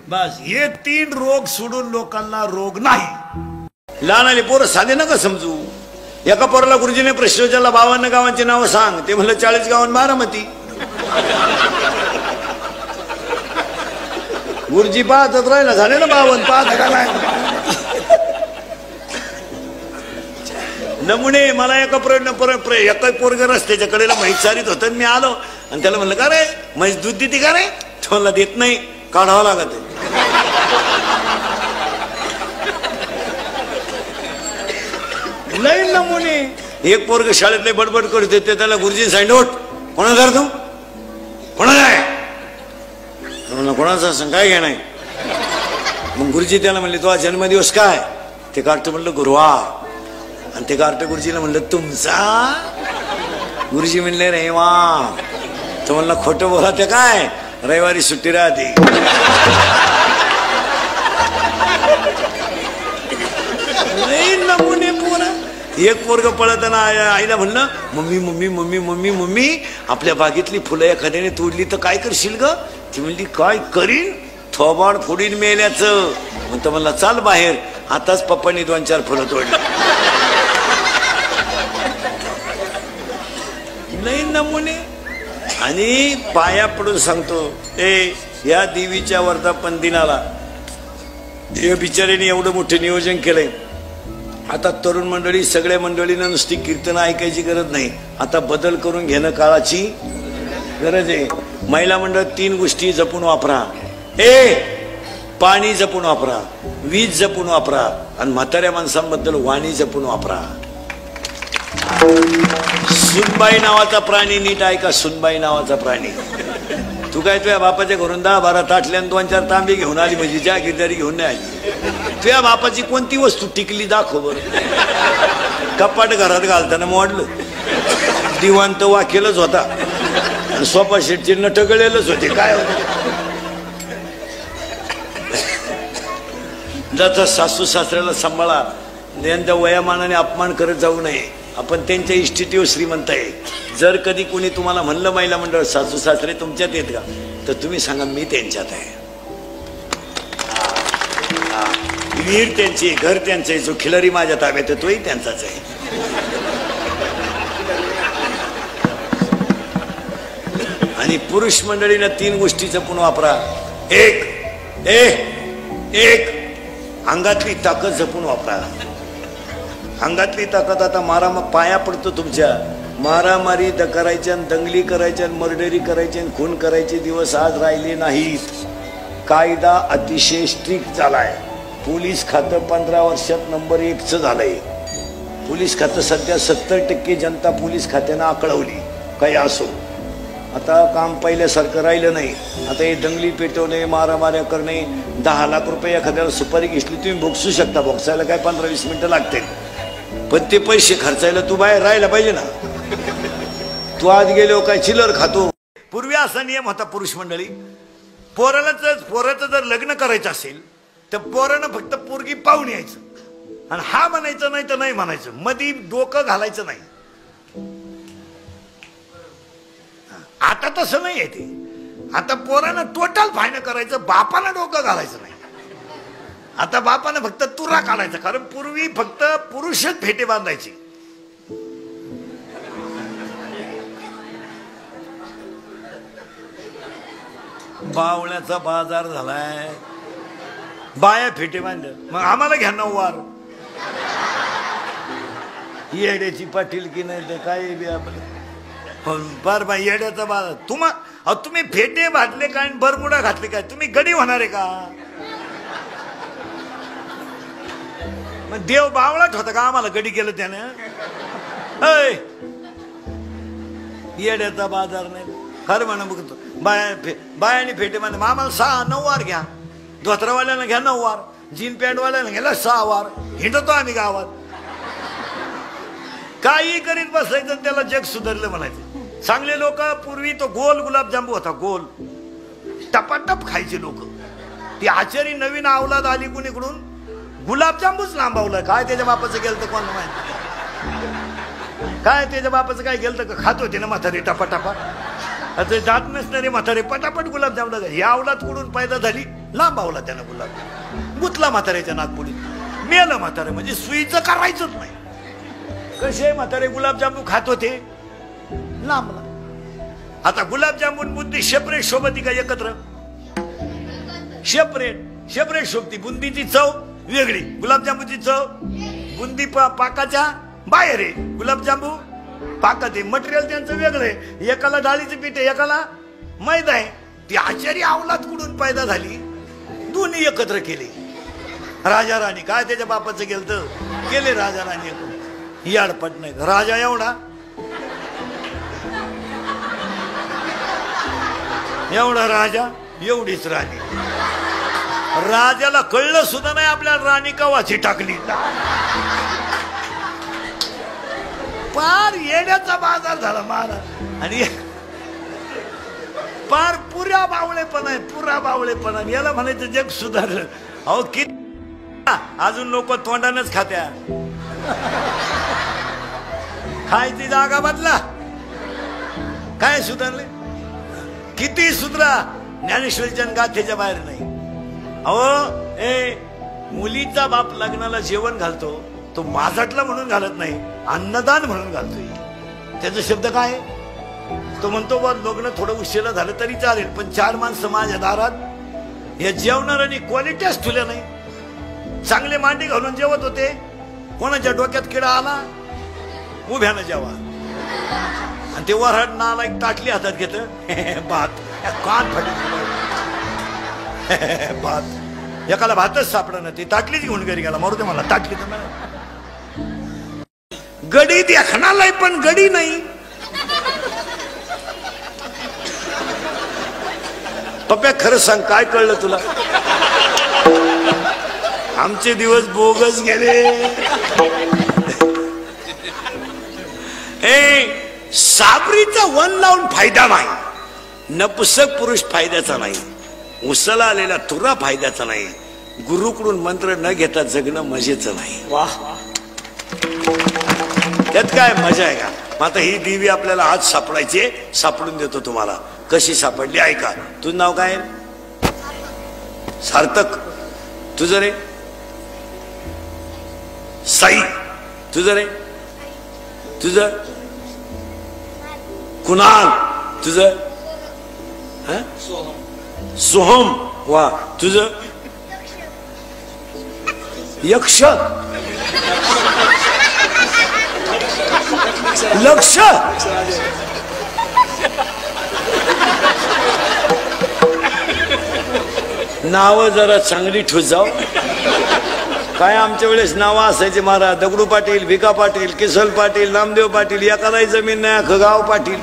बस हे 3 रोग सोडून लोकांना रोग नाही. लहान आले पोरं साधे नका समजू. एका पोराला गुरुजीने प्रश्न विचारला, 52 गावांची नावं सांग. ते म्हणलं 40 गावांत बारामती. गुरुजी पाहतच राहिला, झाले ना 52, पाहत का नाही. नमुने. मला एका पोरग रस्त्याच्या कडेला म्हैस चारीत होत, मी आलो आणि त्याला म्हणलं, का रे म्हैस दूध देते का रे? तो म्हणला, देत नाही, काढावं लागत. लई नमुने. एक पोरग शाळेतले बडबड करत होते, त्याला गुरुजी सांगितलं, ओट कोणाचा तू, कोणाचा आहे? म्हणलं, कोणाचा असं काय घेणार? मग गुरुजी त्याला म्हणले, तुझा जन्मदिवस काय? ते काढतो म्हणलं, गुरुवार. आणि ते कार्ट गुरुजीला म्हणलं, तुमचा? गुरुजी म्हणले, रविवार. तो म्हणला, खोटं बोला. ते काय? रविवारी सुट्टी राहते. नमुने पोरा. एक पोरग पळताना आईला म्हणलं, mummy mummy mummy mummy mummy, आपल्या बागेतली फुलं एखाद्याने तोडली तर काय करशील ग? ती म्हणली, काय करीन? थोबाड फोडीन मेल्याचं. म्हणतो म्हणला, चाल बाहेर, आताच पप्पानी 2-4 फुलं तोडली. नाही नमुने. आणि पाया पडून सांगतो, या देवीच्या वर्धापन दिनाला या बिचाऱ्याने एवढं मोठं नियोजन केलंय. आता तरुण मंडळी, सगळ्या मंडळींना नुसती कीर्तन ऐकायची गरज नाही, आता बदल करून घेणं काळाची गरज आहे. महिला मंडळ 3 गोष्टी जपून वापरा. पाणी जपून वापरा, वीज जपून वापरा, आणि म्हाताऱ्या माणसांबद्दल वाणी जपून वापरा. सुनबाई नावाचा प्राणी नीट ऐका. सुनबाई नावाचा प्राणी. तू काय तुझ्या बापाच्या घरून 10-12 ताटल्या 2-4 तांबे घेऊन आली म्हणजे जागीरदारी घेऊन नाही आली. तुझ्या बापाची कोणती वस्तू टिकली दाखव बरं. कपाट घरात घालताना मोडलं, दिवाण तर वाकेलच होता, सोफा सेटचे नट गळेलच होते. काय होत? जसं सासू सासऱ्याला सांभाळा, त्यांच्या वयामानाने अपमान करत जाऊ नये. आपण त्यांच्या इष्टिटीवर श्रीमंत आहे. जर कधी कोणी तुम्हाला म्हणलं महिला मंडळ सासू सासरे तुमच्यात येत का, तर तुम्ही सांगा, मी त्यांच्यात आहे. विहीर त्यांची, घर त्यांचं आहे, जो खिलारी माझ्या ताब्यात आहे तोही त्यांचाच आहे. आणि पुरुष मंडळीनं 3 गोष्टी जपून वापरा. एक अंगातली ताकद जपून वापरा. अंगातली ताकद. आता पाया पडतो तुमच्या. मारामारी करायच्या, दंगली करायच्या, मर्डरी करायच्या, खून करायचे दिवस आज राहिले नाहीत. कायदा अतिशय स्ट्रिक्ट झालाय. पोलीस खातं 15 वर्षात नंबर 1चं झालंय. पोलीस खातं सध्या 70% जनता पोलीस खात्यानं आकळवली. काही असो, आता काम पहिल्यासारखं राहिलं नाही. आता हे दंगली पेटवणे, मारामाऱ्या करणे, 10 लाख रुपये एखाद्याला सुपारी घेतली तुम्ही भोगसू शकता. भोगसायला काय 15-20 मिनिटं लागतील, पण ते पैसे खर्चायला तू बाहेर राहायला पाहिजे ना. तू आज गेलो काय चिल्लर खातो. पूर्वी असा नियम होता पुरुष मंडळी, पोराचं जर लग्न करायचं असेल तर पोरानं फक्त पोरगी पाहून यायचं आणि हा म्हणायचं नाही तर नाही म्हणायचं, मधी डोकं घालायचं नाही. आता तसं नाही आहे ते. आता पोरानं टोटल फायनल करायचं, बापानं डोकं घालायचं नाही. आता बापानं फक्त तुरा काढायचा. कारण पूर्वी फक्त पुरुषच फेटे बांधायचे. बावळ्याचा बाजार झालाय, बाया फेटे बांध. मग आम्हाला घ्या नऊवार. येड्याची पाटील की नाही तर काय बी आपलं बर बाई येड्याचा बाजार. तुम्ही फेटे बांधले काय, बरमुडा घातले काय, तुम्ही गडी होणार आहे का? मग देव बावळाच होता का आम्हाला गडी केलं त्यानं? येड्याचा बाजार नाही. खरं म्हणा बघतो बायाने फेटे मान. आम्हाला 6-9 वार घ्या, धोत्रावाल्यानं घ्या 9 वार, जीन पॅन्टवाल्यानं घ्यायला 6 वार. हिंडतो आम्ही गावात, काही करीत बसायचं, त्याला जग सुधारलं म्हणायचं. चांगले लोक पूर्वी तो गोल गुलाबजांबू होता, गोल टपाटप खायचे लोक. ती आचारी नवीन अवलाद आली कुणीकडून, गुलाबजांबूच लांबवलं. काय त्याच्या बापाचं गेलं तर कोणाला माहिती, काय त्याच्या बापाचं काय गेलं तर खात होते ना म्हातारे टपाटपा. आता जात नसणारे म्हातारे पटापट गुलाबजाम. या अवलाद कुठून पैदा झाली, लांबावला त्यानं गुलाब, गुतला म्हाताऱ्याच्या नागपुडीत, मेलं म्हातारे. म्हणजे सुईचं करायचंच नाही. कसे म्हातारे गुलाबजामू खात होते, लांबला. आता गुलाबजामुन बुंदी सेपरेट शोभती का एकत्र? सेपरेट शोभती. बुंदीची चव वेगळी, गुलाबजामुची चव. बुंदी पाकाच्या बाहेर आहे, गुलाबजांबू पाकात आहे. मटेरियल त्यांचं वेगळं आहे. एकाला डाळीचं पीठ आहे, एकाला मैदा आहे. ती आचारी अवलाद कुठून पैदा झाली, दोन्ही एकत्र केले. राजा राणी काय त्याच्या बापाचं गेलं तर केले राजा राणी. याडपट नाही. राजा एवढा राजा, एवढीच राणी. राजाला कळलं सुद्धा नाही आपल्या राणी कवाची टाकली. पार येण्याचा बाजार झाला महाराज. आणि पार पुऱ्या बावळेपणा आहे, पुरा बावळेपणा. याला म्हणायचं जग सुधारलं. अहो किती अजून लोक तोंडानच खात्या. खायची जागा बदला, काय सुधारले? किती सुधरा, ज्ञानेश्वरीच्या गाथेच्या बाहेर नाही. अहो मुलीचा बाप लग्नाला जेवण घालतो, तो माजाटला म्हणून घालत नाही, अन्नदान म्हणून घालतोय. त्याचा शब्द काय? तो म्हणतो वर लग्न थोडं उशिरा झालं तरी चालेल, पण 4 माणसं माझ्या दारात या जेवणाऱ्यांनी क्वालिटीच ठेवल्या नाही. चांगले मांडी घालून जेवत होते, कोणाच्या डोक्यात किडा आला, उभ्यानं जेवा. आणि ते वराड नाला एक ताटली हातात घेत, भात कान फाटी भात. एकाला भातच सापडा ना, ती ताटलीच घेऊन घरी गेला. मारू दे मला ताटली तर गडी देखणालाय पण गडी नाही. पप्या खरं सांग, काय कळलं तुला? आमचे दिवस बोगस गेले. साबरीचा वन लावून फायदा नाही, नपुसक पुरुष फायद्याचा नाही, उसला आलेला तुरा फायद्याचा नाही, गुरुकडून मंत्र न घेता जगणं मजेचं नाही. वाह, त्यात काय मजा आहे का? आता ही देवी आपल्याला आज सापडायची, सापडून देतो तुम्हाला. कशी सापडली ऐका. तुझं नाव काय? सार्थक. तुझं रे? साई. तुझं रे? तुझं? कुणाल. तुझं? सोहम. वा. तुझं? यक्ष. लक्ष. नाव जरा चांगली ठेव जाऊ, काय आमच्या वेळेस नावं असायचे महाराज, दगडू पाटील, भिका पाटील, किसल पाटील, नामदेव पाटील, एकालाही जमीन नाही अख्खं गाव पाटील.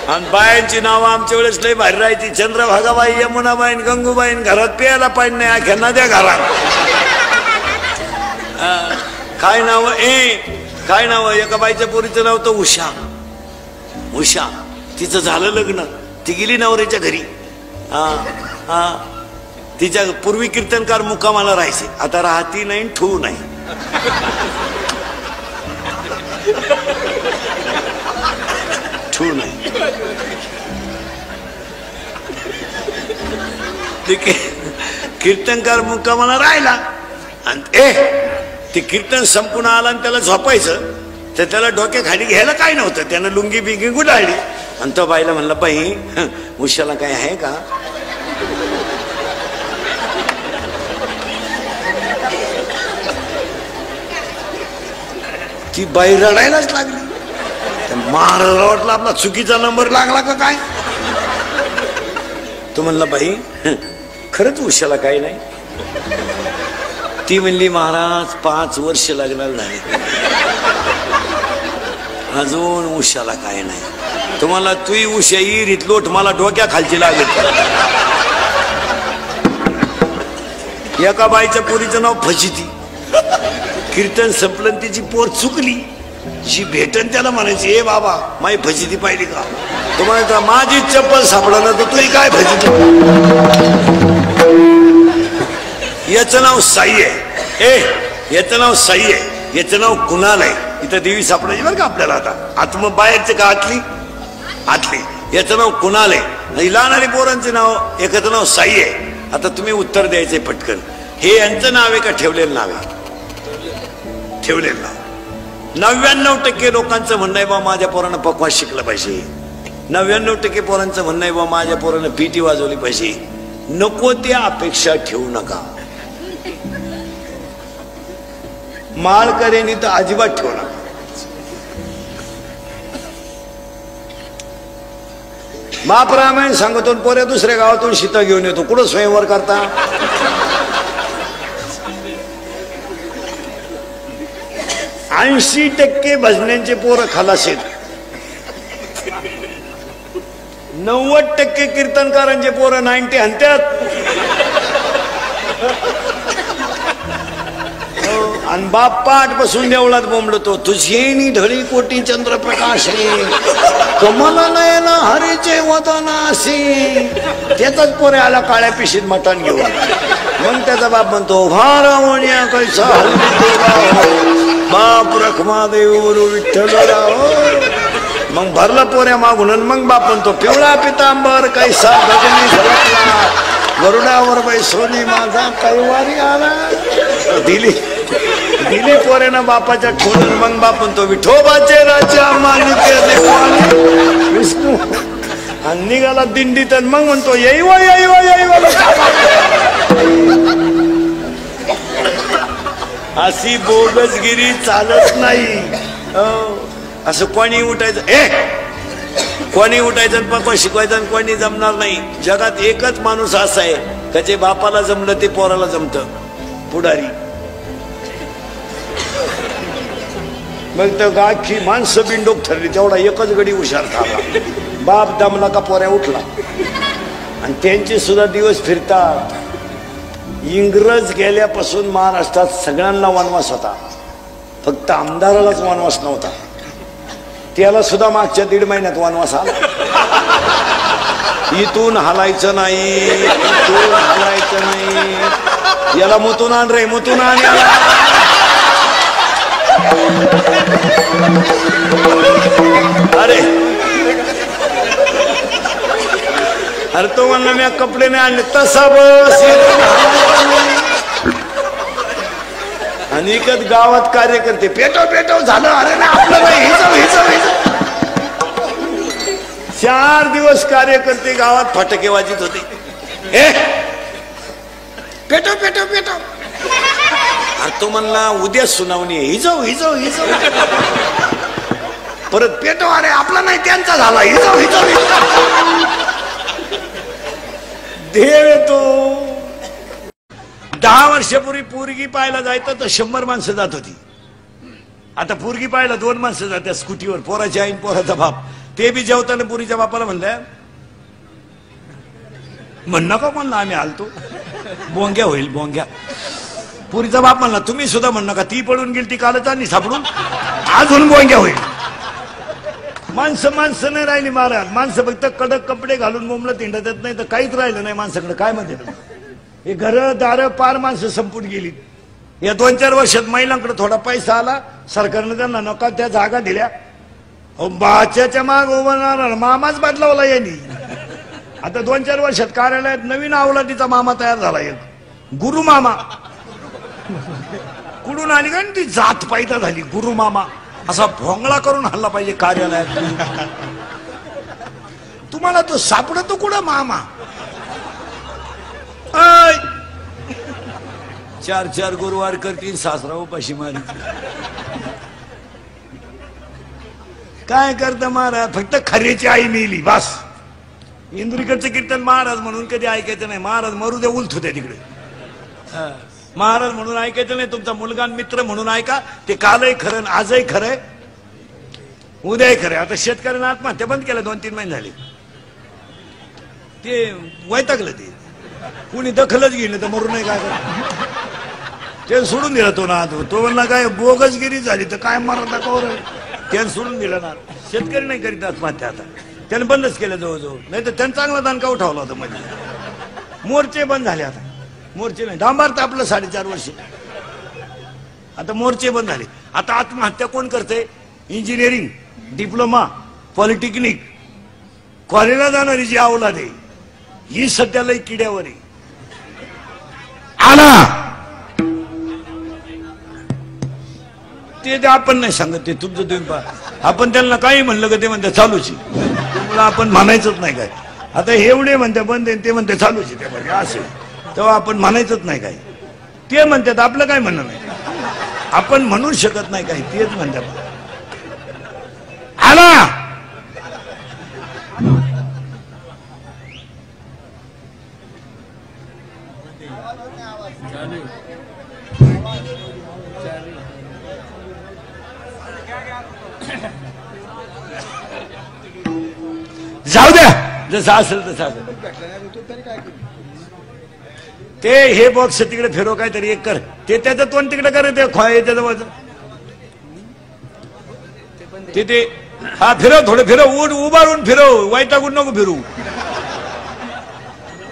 आणि बायांची नावं आमच्या वेळेस लय भारी राहायची, चंद्रभागाबाई, यमुनाबाई, गंगूबाई. घरात प्यायला पाणी नाही, अख्या नद्या घरात. काय नाव काय नाव, एका बाईच्या पोरीचं नाव तर उषा. उषा, तिचं झालं लग्न, ती गेली नवऱ्याच्या घरी. तिच्या पूर्वी कीर्तनकार मुक्कामाला राहायचे, आता राहती नाही, ठू नाही. ठू नाही. कीर्तनकार मुक्कामाला राहिला आणि ते कीर्तन संपूर्ण आला आणि त्याला झोपायचं, तर त्याला डोक्या खाली घ्यायला काय नव्हतं. त्यानं लुंगी बिंगी गुडाळली आणि तो बाईला म्हणला, बाई उशाला काय आहे का? ती बाई रडायलाच लागली. महाराज वाटला आपला चुकीचा नंबर लागला का काय. तो म्हणला, बाई खरंच उशाला काही नाही. ती म्हणली, महाराज 5 वर्ष लग्नाला झाले, अजून उशाला काय नाही. तुम्हाला तुही उशा इरीत लोट मला डोक्या खालची लागत. एका बाईच्या पोरीचं नाव फजिती. कीर्तन संपलं, तिची पोर चुकली. जी भेटन त्याला म्हणायची, ए बाबा माई फजिती पाहिली का? तो म्हणायचा, माझी चप्पल सापडा ना, तर तुही काय फजिती. याचं नाव साई आहे. याचं नाव साई आहे, याचं नाव कुणाल आहे. इथं देवी सापडायची बरं का आपल्याला. आता आत्म बाहेरचे का आतली आतली. याचं नाव कुणाल आहे. लहान पोरांचे नाव, एकाचं नाव साई आहे. आता तुम्ही उत्तर द्यायचंय पटकन. हे यांचं नाव आहे का ठेवलेलं नाव आहे? ठेवलेलं नाव. 99% लोकांचं म्हणणं आहे बा माझ्या पोरानं पकवास शिकलं पाहिजे. 99% पोरांचं म्हणणं आहे बा माझ्या पोरानं पिटी वाजवली पाहिजे. नको त्या अपेक्षा ठेवू नका. माळकऱ्यांनी तर अजिबात ठेवू नका. बाप रामायण सांगतो, पोऱ्या दुसऱ्या गावातून शीता घेऊन येतो. कुठं स्वयंवर करता? 80% भजन्यांचे पोरं खलास आहेत. 90% कीर्तनकारांचे पोरं 90 हंत्यात. आणि बाप पाठ बसून देवळात बोंबलतो, तुझी ढळी कोटी चंद्रप्रकाशी, कमला नयन हरीचे वदनासी. त्याचाच पोरे आला काळ्या पिशीत मटण घेऊन. मग त्याचा बाप म्हणतो, भारावण्या कैसा बाप रखमादेव विठ्ठलराव. मग भरला पोऱ्या मागून. मग बाप म्हणतो, पिवळा पितांबर कैसा गगनी झळकला, गरुडावर बैसोनी माझा कैवारी आला. दिली पोऱ्यानं बापाच्या ठोडून. मग बाप म्हणतो, विठोबाचे राजा मानिके विष्णू. आणि निघाला दिंडीत. मग म्हणतो, येईवा येईवा येईवा. अशी बोगसगिरी चालत नाही. असं कोणी उठायचं, कोणी उठायचं पप्पा शिकवायचं आणि कोणी जमणार नाही. जगात एकच माणूस असा आहे त्याचे बापाला जमलं ते पोराला जमतं, पुढारी. मग तर गाठी माणसं बिंडोक ठरली. तेवढा एकच गडी हुशार झाला. बाप दमला का पोऱ्या उठला. आणि त्यांचे सुद्धा दिवस फिरतात. इंग्रज गेल्यापासून महाराष्ट्रात सगळ्यांना वनवास होता, फक्त आमदारालाच वनवास नव्हता. त्याला सुद्धा मागच्या 1.5 महिन्यात वनवास आला. इथून हलायचं नाही, इथून हलायचं नाही. याला मुतून आण रे, मुतून आण याला. अरे तो म्हणला, मी कपडे नाही आणले. तसा बस. आणि इकत गावात कार्यकर्ते पेटव पेटव झालं. अरे ना आपलं नाही, हिजव हिजव हिजव. 4 दिवस कार्यकर्ते गावात फटाके वाजित होते. पेटव पेटव पेटव. अरे तो म्हणला, उद्या सुनावणी आहे, हिजव हिजव हिजव. परत पेटव. अरे आपला नाही, त्यांचा झाला, हिजव हिजव हिजव. देव येतो. 10 वर्षापूर्वी पोरगी पाहायला जायचं तर 100 माणसं जात होती. आता पोरगी पाहायला 2 माणसं जात्या स्कूटीवर, पोराची आईन पोराचा बाप. ते बी जेवताना पुरीच्या बापाला म्हणल्या म्हण नका म्हणलं आम्ही आलतो, बोंग्या होईल बोंग्या. पुरीचा बाप म्हणला तुम्ही सुद्धा म्हण नका, ती पडून गेली ती कालच आणि सापडून अजून बोंग्या होईल. माणसं नाही राहिली महाराज. माणसं फक्त कडक कपडे घालून बोंबलं तिंडत येत नाही तर काहीच राहिलं नाही माणसाकडे. काय म्हणते हे घर दार पार माणसं संपून गेली. या 2-4 वर्षात महिलांकडे थोडा पैसा आला, सरकारने त्यांना नका त्या जागा दिल्या. बाच्याच्या माग उभं राहणार मामाच बदलावला यांनी. आता 2-4 वर्षात कार्यालयात नवीन अवलादीचा मामा तयार झाला, एक गुरु मामा. कुठून आली का ती जात पैदा झाली गुरु मामा. असा भोंगळा करून हल्ला पाहिजे कार्यालयात. तुम्हाला तो सापडतो कुठं मामा. 4 गुरुवार करतील सासरा उपाशी मारी. काय करता महाराज, फक्त खरेची आई मिली बस. इंदुरीकडचं कीर्तन महाराज म्हणून कधी ऐकायचं नाही. महाराज मरू दे उलथू द्या तिकडे. महाराज म्हणून ऐकायचं नाही. तुमचा मुलगा मित्र म्हणून ऐका. ते कालही खरं आजही खरंय उद्याही खरंय. आता शेतकऱ्यांना आत्महत्या बंद केल्या 2-3 महिने झाले. ते वैतागलं, ते कुणी दखलच घेणं तर मरू नाही काय ते सोडून दिलं. तो ना तो म्हणला काय बोगसगिरी झाली तर काय मरा दाखवर त्यानं सोडून दिलं ना. शेतकरी नाही करीत आत्महत्या आता, त्याने बंदच केलं जवळजवळ. नाही तर त्यानं चांगला दानका उठवला होता. म्हणजे मोर्चे बंद झाले. आता मोर्चे नाही. डांबार तापलं 4.5 वर्ष. आता मोर्चे बंद झाले. आता आत्महत्या कोण करते? इंजिनिअरिंग, डिप्लोमा, पॉलिटेक्निक, कॉलेजला जाणारी जी अवलाद आहे ही सध्या लई किड्यावर आहे. आला ते आपण नाही सांगत, ते तुमचं तुम्ही पहा. आपण त्यांना काही म्हणलं का ते म्हणते चालूच आहे. तुम्हाला आपण म्हणायचंच नाही काय. आता एवढे म्हणते बंद आहे ते म्हणते चालूच आहे. ते म्हणजे असं तेव्हा आपण म्हणायचंच नाही काय. ते म्हणतात आपलं काय म्हणणं नाही, आपण म्हणू शकत नाही काही. तेच म्हणतात आला जाऊ द्या जसं असेल तसं असेल. ते हे बॉक्स तिकडे फिरव काहीतरी एक कर. ते त्याचं तोंड तिकडे कर. ते खोय त्याचं वजन ते हा फिरव थोडं फिरव. उभारून फिरव, वैतागून नको फिरू.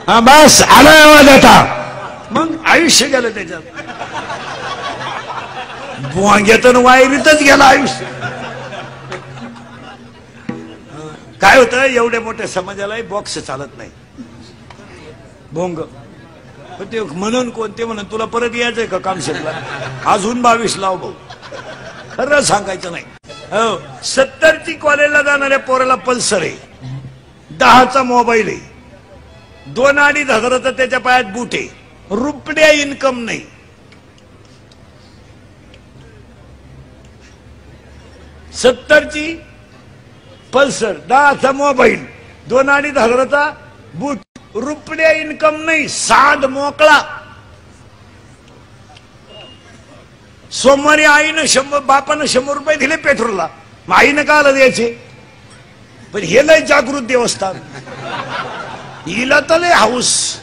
हा बस आला आवाज. आता मग आयुष्य गेलं त्याच्यात. बोंग्यातून वायरीतच गेलं आयुष्य. काय होतं एवढ्या मोठ्या समाजाला बॉक्स चालत नाही. भोंग ते म्हणून कोणते म्हणून तुला परत यायचंय का कामशेतला अजून 22 लाव भाऊ. खरं सांगायचं नाही. हो 70ची कॉलेजला जाणाऱ्या पोराला पल्सर आहे, 10चा मोबाईल आहे, 2-2.5 हजाराचा त्याच्या पायात बूट आहे, रुपड्या इन्कम नाही. ची पल्सर, 10चा मोबाईल, 2-2.5 हजाराचा बूट, रुपड्या इन्कम नाही, साध मोकळा. सोमवारी आईनं 100 बापानं 100 रुपये दिले पेट्रोलला. मग आईनं का आलं द्यायचे? पण हे लय जागृत देवस्थान. हिला तर लय हाऊस.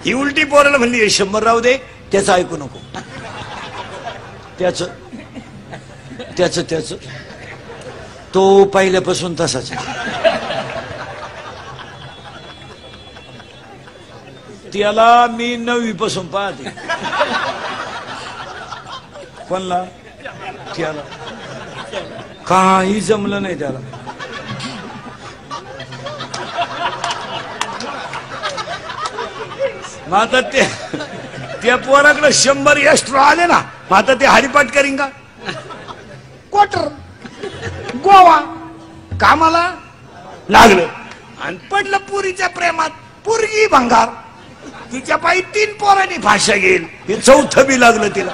ही उलटी पोराला म्हणली 100 राहू दे, त्याचं ऐकू नको. त्याच तो पहिल्यापासून तसाच. त्याला मी 9वी पासून पाहते. कोणला? त्याला काही जमलं नाही त्याला. मग आता त्या पोराकडे 100 एक्स्ट्रा आले ना. मग आता ते हरिपाठ करीन का? क्वार्टर गोवा कामाला लागलं आणि पडलं पुरीच्या प्रेमात. पुरगी भंगार. तिच्या पायी 3 पोरांनी भाषा घेईल. हे 4थं बी लागलं तिला.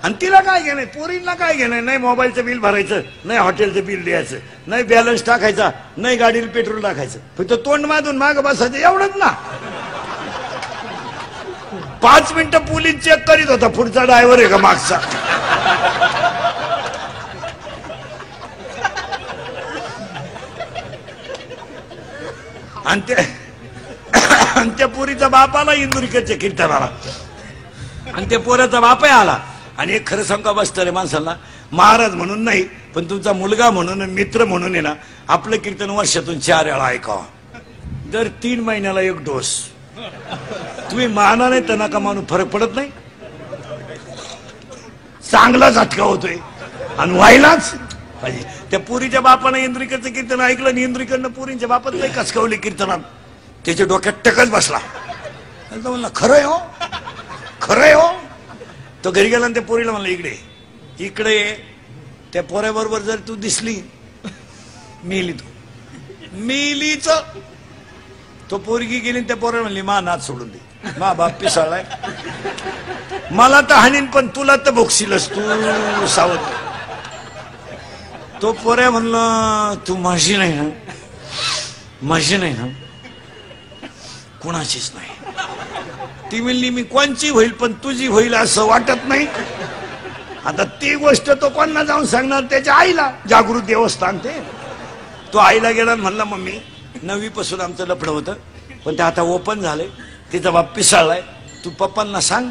आणि तिला काय घेणं? पोरींना काय घेणं? नाही मोबाईलचं बिल भरायचं, नाही हॉटेलचं बिल द्यायचं, नाही बॅलन्स टाकायचा, नाही गाडीला पेट्रोल टाकायचं. फक्त तोंड माधून माग बसायचं एवढंच ना. 5 मिनिटं पोलीस चेक करीत होता पुढचा ड्रायव्हर आहे का मागचा. आणि त्या पोरीचा बाप आला इंदुरीकडच्या कीर्तनाला आणि त्या पोराचा बापही आला. आणि एक खरं सांगा बसतं रे माणसाला, महाराज म्हणून नाही पण तुमचा मुलगा म्हणून मित्र म्हणून आहे ना, आपलं कीर्तन वर्षातून 4 वेळा ऐकावं. दर 3 महिन्याला 1 डोस. तुम्ही माना नाही तर नका मानू, फरक पडत नाही. चांगला झटका होतोय आणि व्हायलाच पाहिजे. त्या पुरीच्या बापानं इंद्रिकडचं कीर्तन ऐकलं आणि इंद्रिकडनं पुरीच्या बापात नाही कसकवले कीर्तनात. त्याच्या डोक्यात टकच बसला. म्हणला खरंय हो, खरंय हो. तो घरी गेला आणि त्या पोरीला म्हणला इकडे इकडे ये. त्या पोऱ्याबरोबर जर तू दिसली मेली, तू मेलीच. तो पोरगी गेली त्या पोऱ्या म्हणली मा नाच सोडून दे, मा बाप पिसाळलाय, मला तर हाणीन पण तुला तर भोगशीलच, तू सावध. तो पोऱ्या म्हणलं तू माझी नाही ना, माझी नाही ना, कुणाचीच नाही. ती म्हणली मी कोणची होईल पण तुझी होईल असं वाटत नाही. आता ती गोष्ट तो कोणाला जाऊन सांगणार, त्याच्या आईला. जागृत देवस्थान ते. तो आईला गेला म्हणला मम्मी 9वी पासून आमचं लफडं होतं पण ते आता ओपन झालंय, तिचा बाप पिसाळलाय, तू पप्पांना सांग.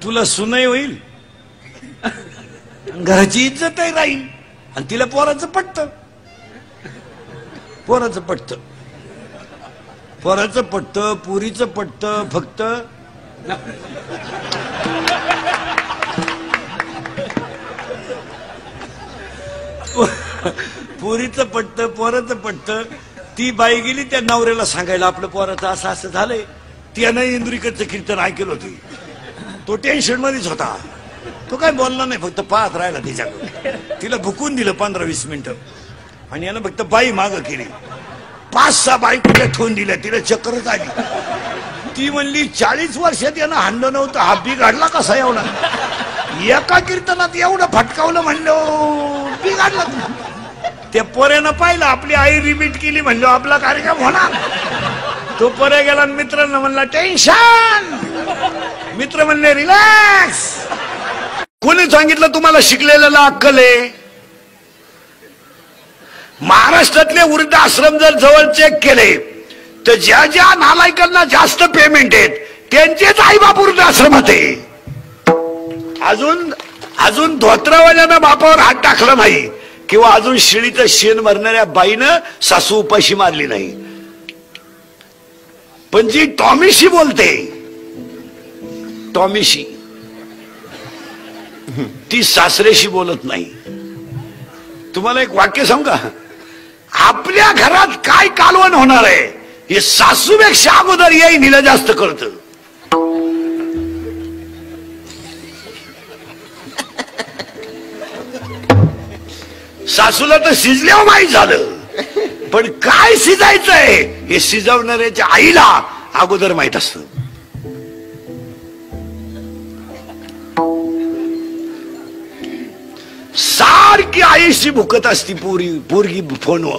तुला सुनई होईल, घराची इज्जतही राहील आणि तिला पोराचं पटतं, पोराचं पटतं, पोराचं पटतं, पुरीचं पटतं. फक्त पुरीचं पटतं, पोराचं पटतं. ती बाई गेली त्या नवऱ्याला सांगायला आपलं पोराचं असं असं झालंय. त्यानं इंद्रिकडचं कीर्तन ऐकलं होतं. तो टेन्शन मध्येच होता. तो काय बोलला नाही, फक्त पाहत राहिला तिच्याकडे. तिला भुकून दिलं 15-20 मिनिटं आणि यानं फक्त बाई मागं केली. 5-6 बायकोच्या ठेवून दिल्या. तिला चक्करच आली. ती म्हणली 40 वर्षात यानं हाणलं नव्हतं, हा बिघडला कसा एवढा. एका कीर्तनात एवढं फटकावलं म्हणलं बिघडला. त्या पोऱ्यानं पाहिलं आपली आई रिपीट केली म्हणलं आपला कार्यक्रम होणार. तो पोऱ्या गेला मित्रांना म्हणला टेन्शन. मित्र म्हणले रिलॅक्स. कोणी सांगितलं तुम्हाला शिकलेल्याला अक्कल आहे? महाराष्ट्रातले वृद्ध आश्रम जर जवळ चेक केले तर ज्या ज्या नालायकांना जास्त पेमेंट आहेत त्यांचेच आई बाप वृद्ध आश्रमात आहे. अजून धोत्रावाल्यानं बापावर हात टाकला नाही किंवा अजून शिळीचं शेण भरणाऱ्या बाईनं सासू उपाशी मारली नाही. पण जी टॉमीशी बोलते, टॉमीशी, ती सासरेशी बोलत नाही. तुम्हाला एक वाक्य सांगू का? आपल्या घरात काय कालवण होणार आहे हे सासूपेक्षा अगोदर येई हिला जास्त कळतं. सासूला तर शिजल्यावर माहीत झालं पण काय शिजायचंय हे शिजवणाऱ्याच्या आईला अगोदर माहित असतं. सारखी आईशी भुकत असती पोरगी फोनवर.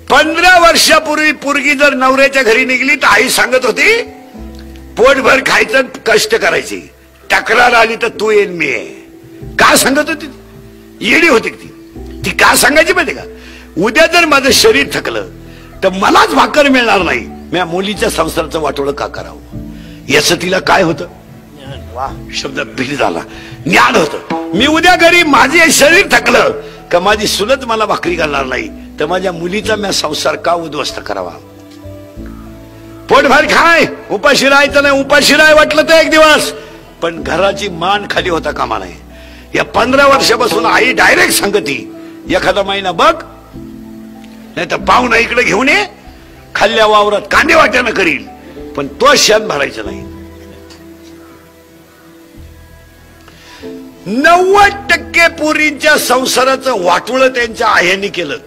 15 वर्षापूर्वी पोरगी जर नवऱ्याच्या घरी निघली तर आई सांगत होती पोटभर खायचं, कष्ट करायची. तक्रार आली तर तू येईन मी आहे. का सांगत होती? येडी होती ती का सांगायची माहिती का? उद्या जर माझं शरीर थकलं तर मलाच भाकर मिळणार नाही, मी मुलीच्या संसाराचं वाटोळं का करावं. याच तिला काय होतं? वा शब्द बिल झाला. ज्ञान होतं. मी उद्या घरी माझे शरीर थकलं का माझी सुनत मला भाकरी घालणार नाही तर माझ्या मुलीचा मी संसार का उद्ध्वस्त करावा. पोटभर खाय, उपाशी राहायचं नाही. उपाशी राहाय वाटलं तर एक दिवस पण घराची मान खाली होता कामा नये. या 15 वर्षापासून आई डायरेक्ट सांगती एखादा महिना बघ नाही तर पाहुणा इकडे घेऊन ये, खाल्ल्या वावरात कांदे वाट्यानं करील पण तो शेण भरायचं नाही. 90% पोरींच्या संसाराचं वाटोळं त्यांच्या आह्याने केलं.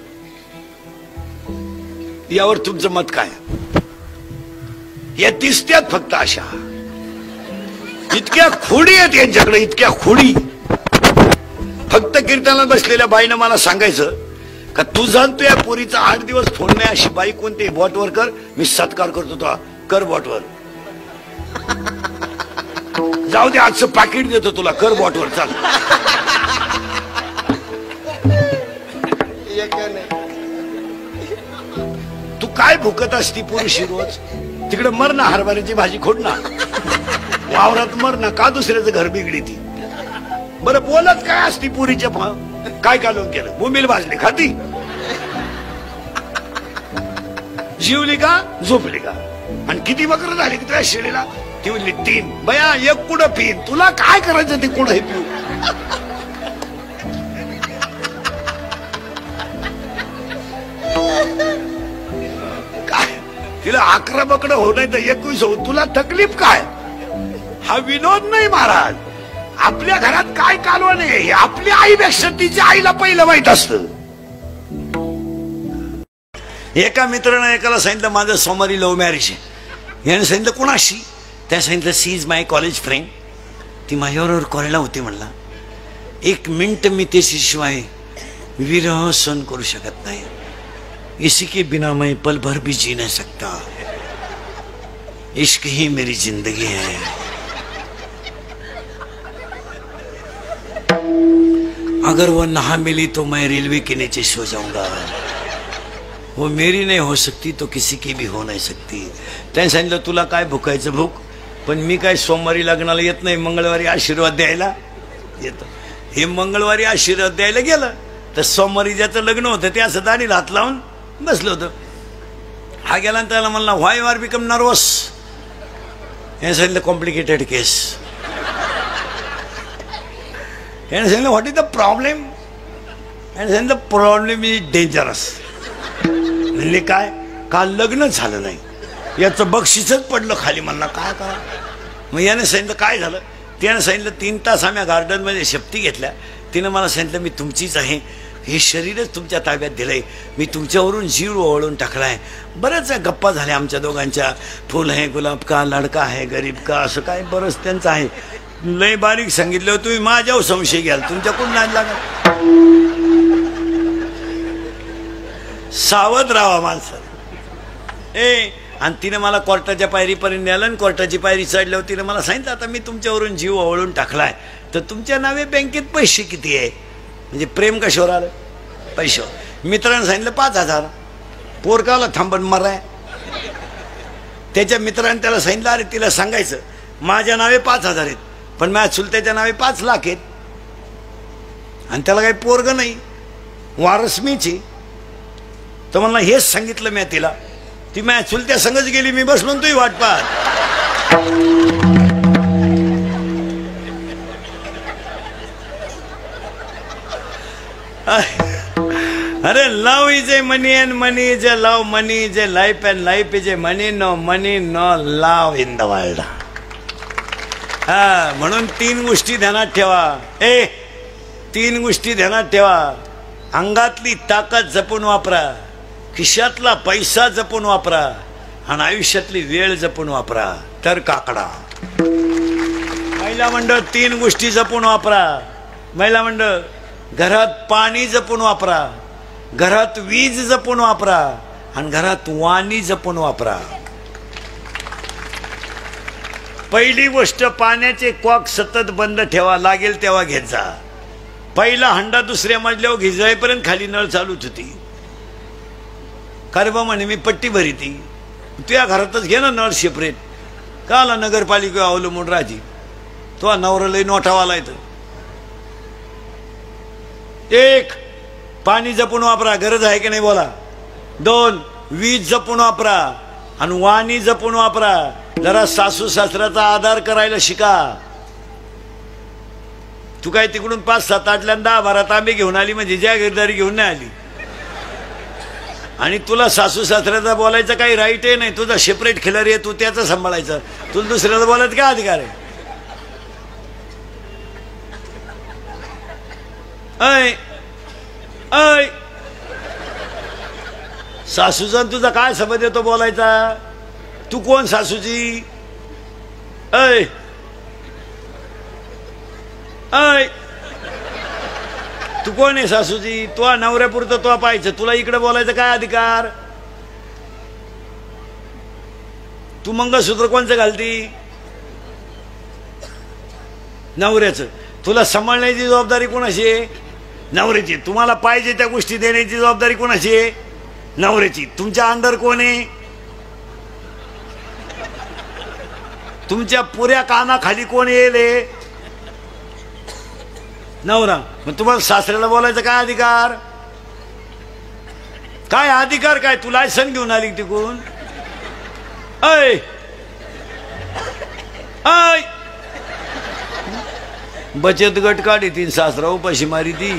यावर तुमचं मत काय? या दिसत्यात फक्त अशा. इतक्या खोडी आहेत यांच्याकडे, इतक्या खोडी. फक्त कीर्तनाला बसलेल्या बाईनं मला सांगायचं का तू जाणतो या पोरीचा 8 दिवस फोन नाही, अशी बाई कोणती, बॉटवर कर, मी सत्कार करतो तो, कर बॉटवर. जाऊ दे आजचं पाकिट देतो तुला, कर बॉटवर, चाल. तू काय भुकत असती पुरुषी रोज? तिकडे मर ना, हरभऱ्याची भाजी खोड ना, वावरात मर ना, का दुसऱ्याचं घर बिगडी ती? बरं बोलत काय असती पुरीच्या, काय कालवून केलं, बोंबील भाजली खाती, जीवली का झोपली का, आणि किती बकर झाली की तुझ्या शेळीला? ती म्हणली 3. बया एक कुठं पिन, तुला काय करायचं ते कुठं पिऊ? काय तिला 11 बकडं हो नाही तर 21 हो, तुला तकलीफ काय? हा विनोद नाही महाराज. आपल्या घरात काय कालवण आहे हे आपल्या आईपेक्षा तिच्या आईला पहिलं माहित असतं. एका मित्रानं एकाला सांगितलं माझं सोमवारी लव्ह मॅरेज आहे. याने सांगितलं कोणाशी? त्या सांगितलं she is my college friend. ती माझ्याबरोबर कॉलेजला होती. म्हणला 1 मिनिट मी त्याशिवाय विरह सहन करू शकत नाही. इसी के बिना मैं पल भर भी जी नहीं सकता. इश्क ही मेरी जिंदगी है. अगर वो ना मिली तो मैं रेलवे के नीचे सो जाऊंगा. वो मेरी नहीं हो सकती तो किसी की भी हो नहीं सकती. त्याने सांगितलं तुला काय भुकायचं भूक, पण मी काय सोमवारी लग्नाला येत नाही, मंगळवारी आशीर्वाद द्यायला येतो. हे मंगळवारी आशीर्वाद द्यायला गेलं तर सोमवारी ज्याचं लग्न होतं ते असं दाढीला हात लावून बसलं होतं. हा गेला आणि त्याला म्हणला व्हाय यू आर बिकम नर्वस. याने सांगितलं कॉम्प्लिकेटेड केस. याने सांगितलं व्हॉट इज द प्रॉब्लेम? याने सांगितलं प्रॉब्लेम इज डेंजरस. म्हणले काय? काल लग्न झालं नाही, याचं बक्षीसच पडलं खाली. म्हणला काय करा? मग याने सांगितलं काय झालं? त्याने सांगितलं 3 तास आम्ही गार्डनमध्ये शपथी घेतल्या. तिनं मला सांगितलं मी तुमचीच आहे, हे शरीरच तुमच्या ताब्यात दिलंय, मी तुमच्यावरून जीव ओवाळून टाकलाय. बऱ्याच गप्पा झाल्या आमच्या दोघांच्या. फुल है गुलाब का, लडका है गरीब का, असं काय बरंच त्यांचं आहे. लय बारीक सांगितलं. तुम्ही माझ्यावर संशय घ्याल, तुमच्याकडून नाही लागत. सावध राहा माणसं. आणि तिने मला कोर्टाच्या पायरीपर्यंत नेलं आणि कोर्टाची पायरी चढल्यावर तिने मला सांगितलं आता मी तुमच्यावरून जीव ओवाळून टाकलाय, तर तुमच्या नावे बँकेत पैसे किती आहे? म्हणजे प्रेम कशावर आलं? पैशावर. मित्रानं सांगितलं 5,000. पोरकाला थांबण मराय. त्याच्या मित्राने त्याला सांगितलं अरे तिला सांगायचं माझ्या नावे 5,000 आहेत, पण माझ्या चुलत्याच्या नावे 5 लाख आहेत, आणि त्याला काही पोरग नाही, वारस मीची. तर म्हणला हेच सांगितलं मी तिला. ती माझ्या चुलत्या संगच गेली, मी बसलो तुही वाट पाहत. अरे love is a money and money is a love. Money is a life and life is a money. No money no love in the world. हा म्हणून 3 गोष्टी ध्यानात ठेवा. 3 गोष्टी ध्यानात ठेवा. अंगातली ताकद जपून वापरा, खिशातला पैसा जपून वापरा, आणि आयुष्यातली वेळ जपून वापरा, तर काकडा. महिला मंडळ 3 गोष्टी जपून वापरा. महिला मंडळ घरात पाणी जपून वापरा, घरात वीज जपून वापरा, आणि घरात वाणी जपून वापरा. पहिली गोष्ट पाण्याचे कॉक सतत बंद ठेवा, लागेल तेव्हा घेत जा. पहिला हंडा दुसऱ्या मजल्यावर घिजायपर्यंत खाली नळ चालूच होती. बा म्हणे मी पट्टी भरी ती, तुझ्या घरातच घे ना नळ सेपरेट. का आला नगरपालिका अवलंबून राजी? तो नवरा लई नोटावाला येतं. 1 पाणी जपून वापरा, गरज आहे की नाही बोला. 2 वीज जपून वापरा, आणि वाणी जपून वापरा. जरा सासू सासऱ्याचा आधार करायला शिका. तू काय तिकडून 5, 7, 8 10-12 तांबे घेऊन आली म्हणजे जागीरदारी घेऊन नाही आली, आणि तुला सासू सासऱ्याचा बोलायचं काही राईट आहे नाही. तुझा सेपरेट खिलारी आहे, तू त्याचं सांभाळायचं. तुला दुसऱ्याला बोलायचं काय अधिकार आहे? ऐ ऐ सासूचा तुझा काय संबंध येतो बोलायचा? तू कोण सासूची? ऐ अय तू कोण आहे सासूजी? तो नवऱ्यापुरतं तो पाहायचं, तुला इकडे बोलायचं काय अधिकार? तू मंगळसूत्र कोणचं घालती? नवऱ्याचं. तुला सांभाळण्याची जबाबदारी कोणाची आहे? नवऱ्याची. तुम्हाला पाहिजे त्या गोष्टी देण्याची जबाबदारी कोणाची आहे? नवऱ्याची. तुमच्या अंडर कोण आहे? तुमच्या पुऱ्या कानाखाली कोण येईल? नवरा. मग तुम्हाला सासऱ्याला बोलायचं काय अधिकार? काय अधिकार काय? तू लायसन घेऊन आली तिकून? ऐ ऐ बचत गट काढी तीन सासरा उपाशी मारी ती.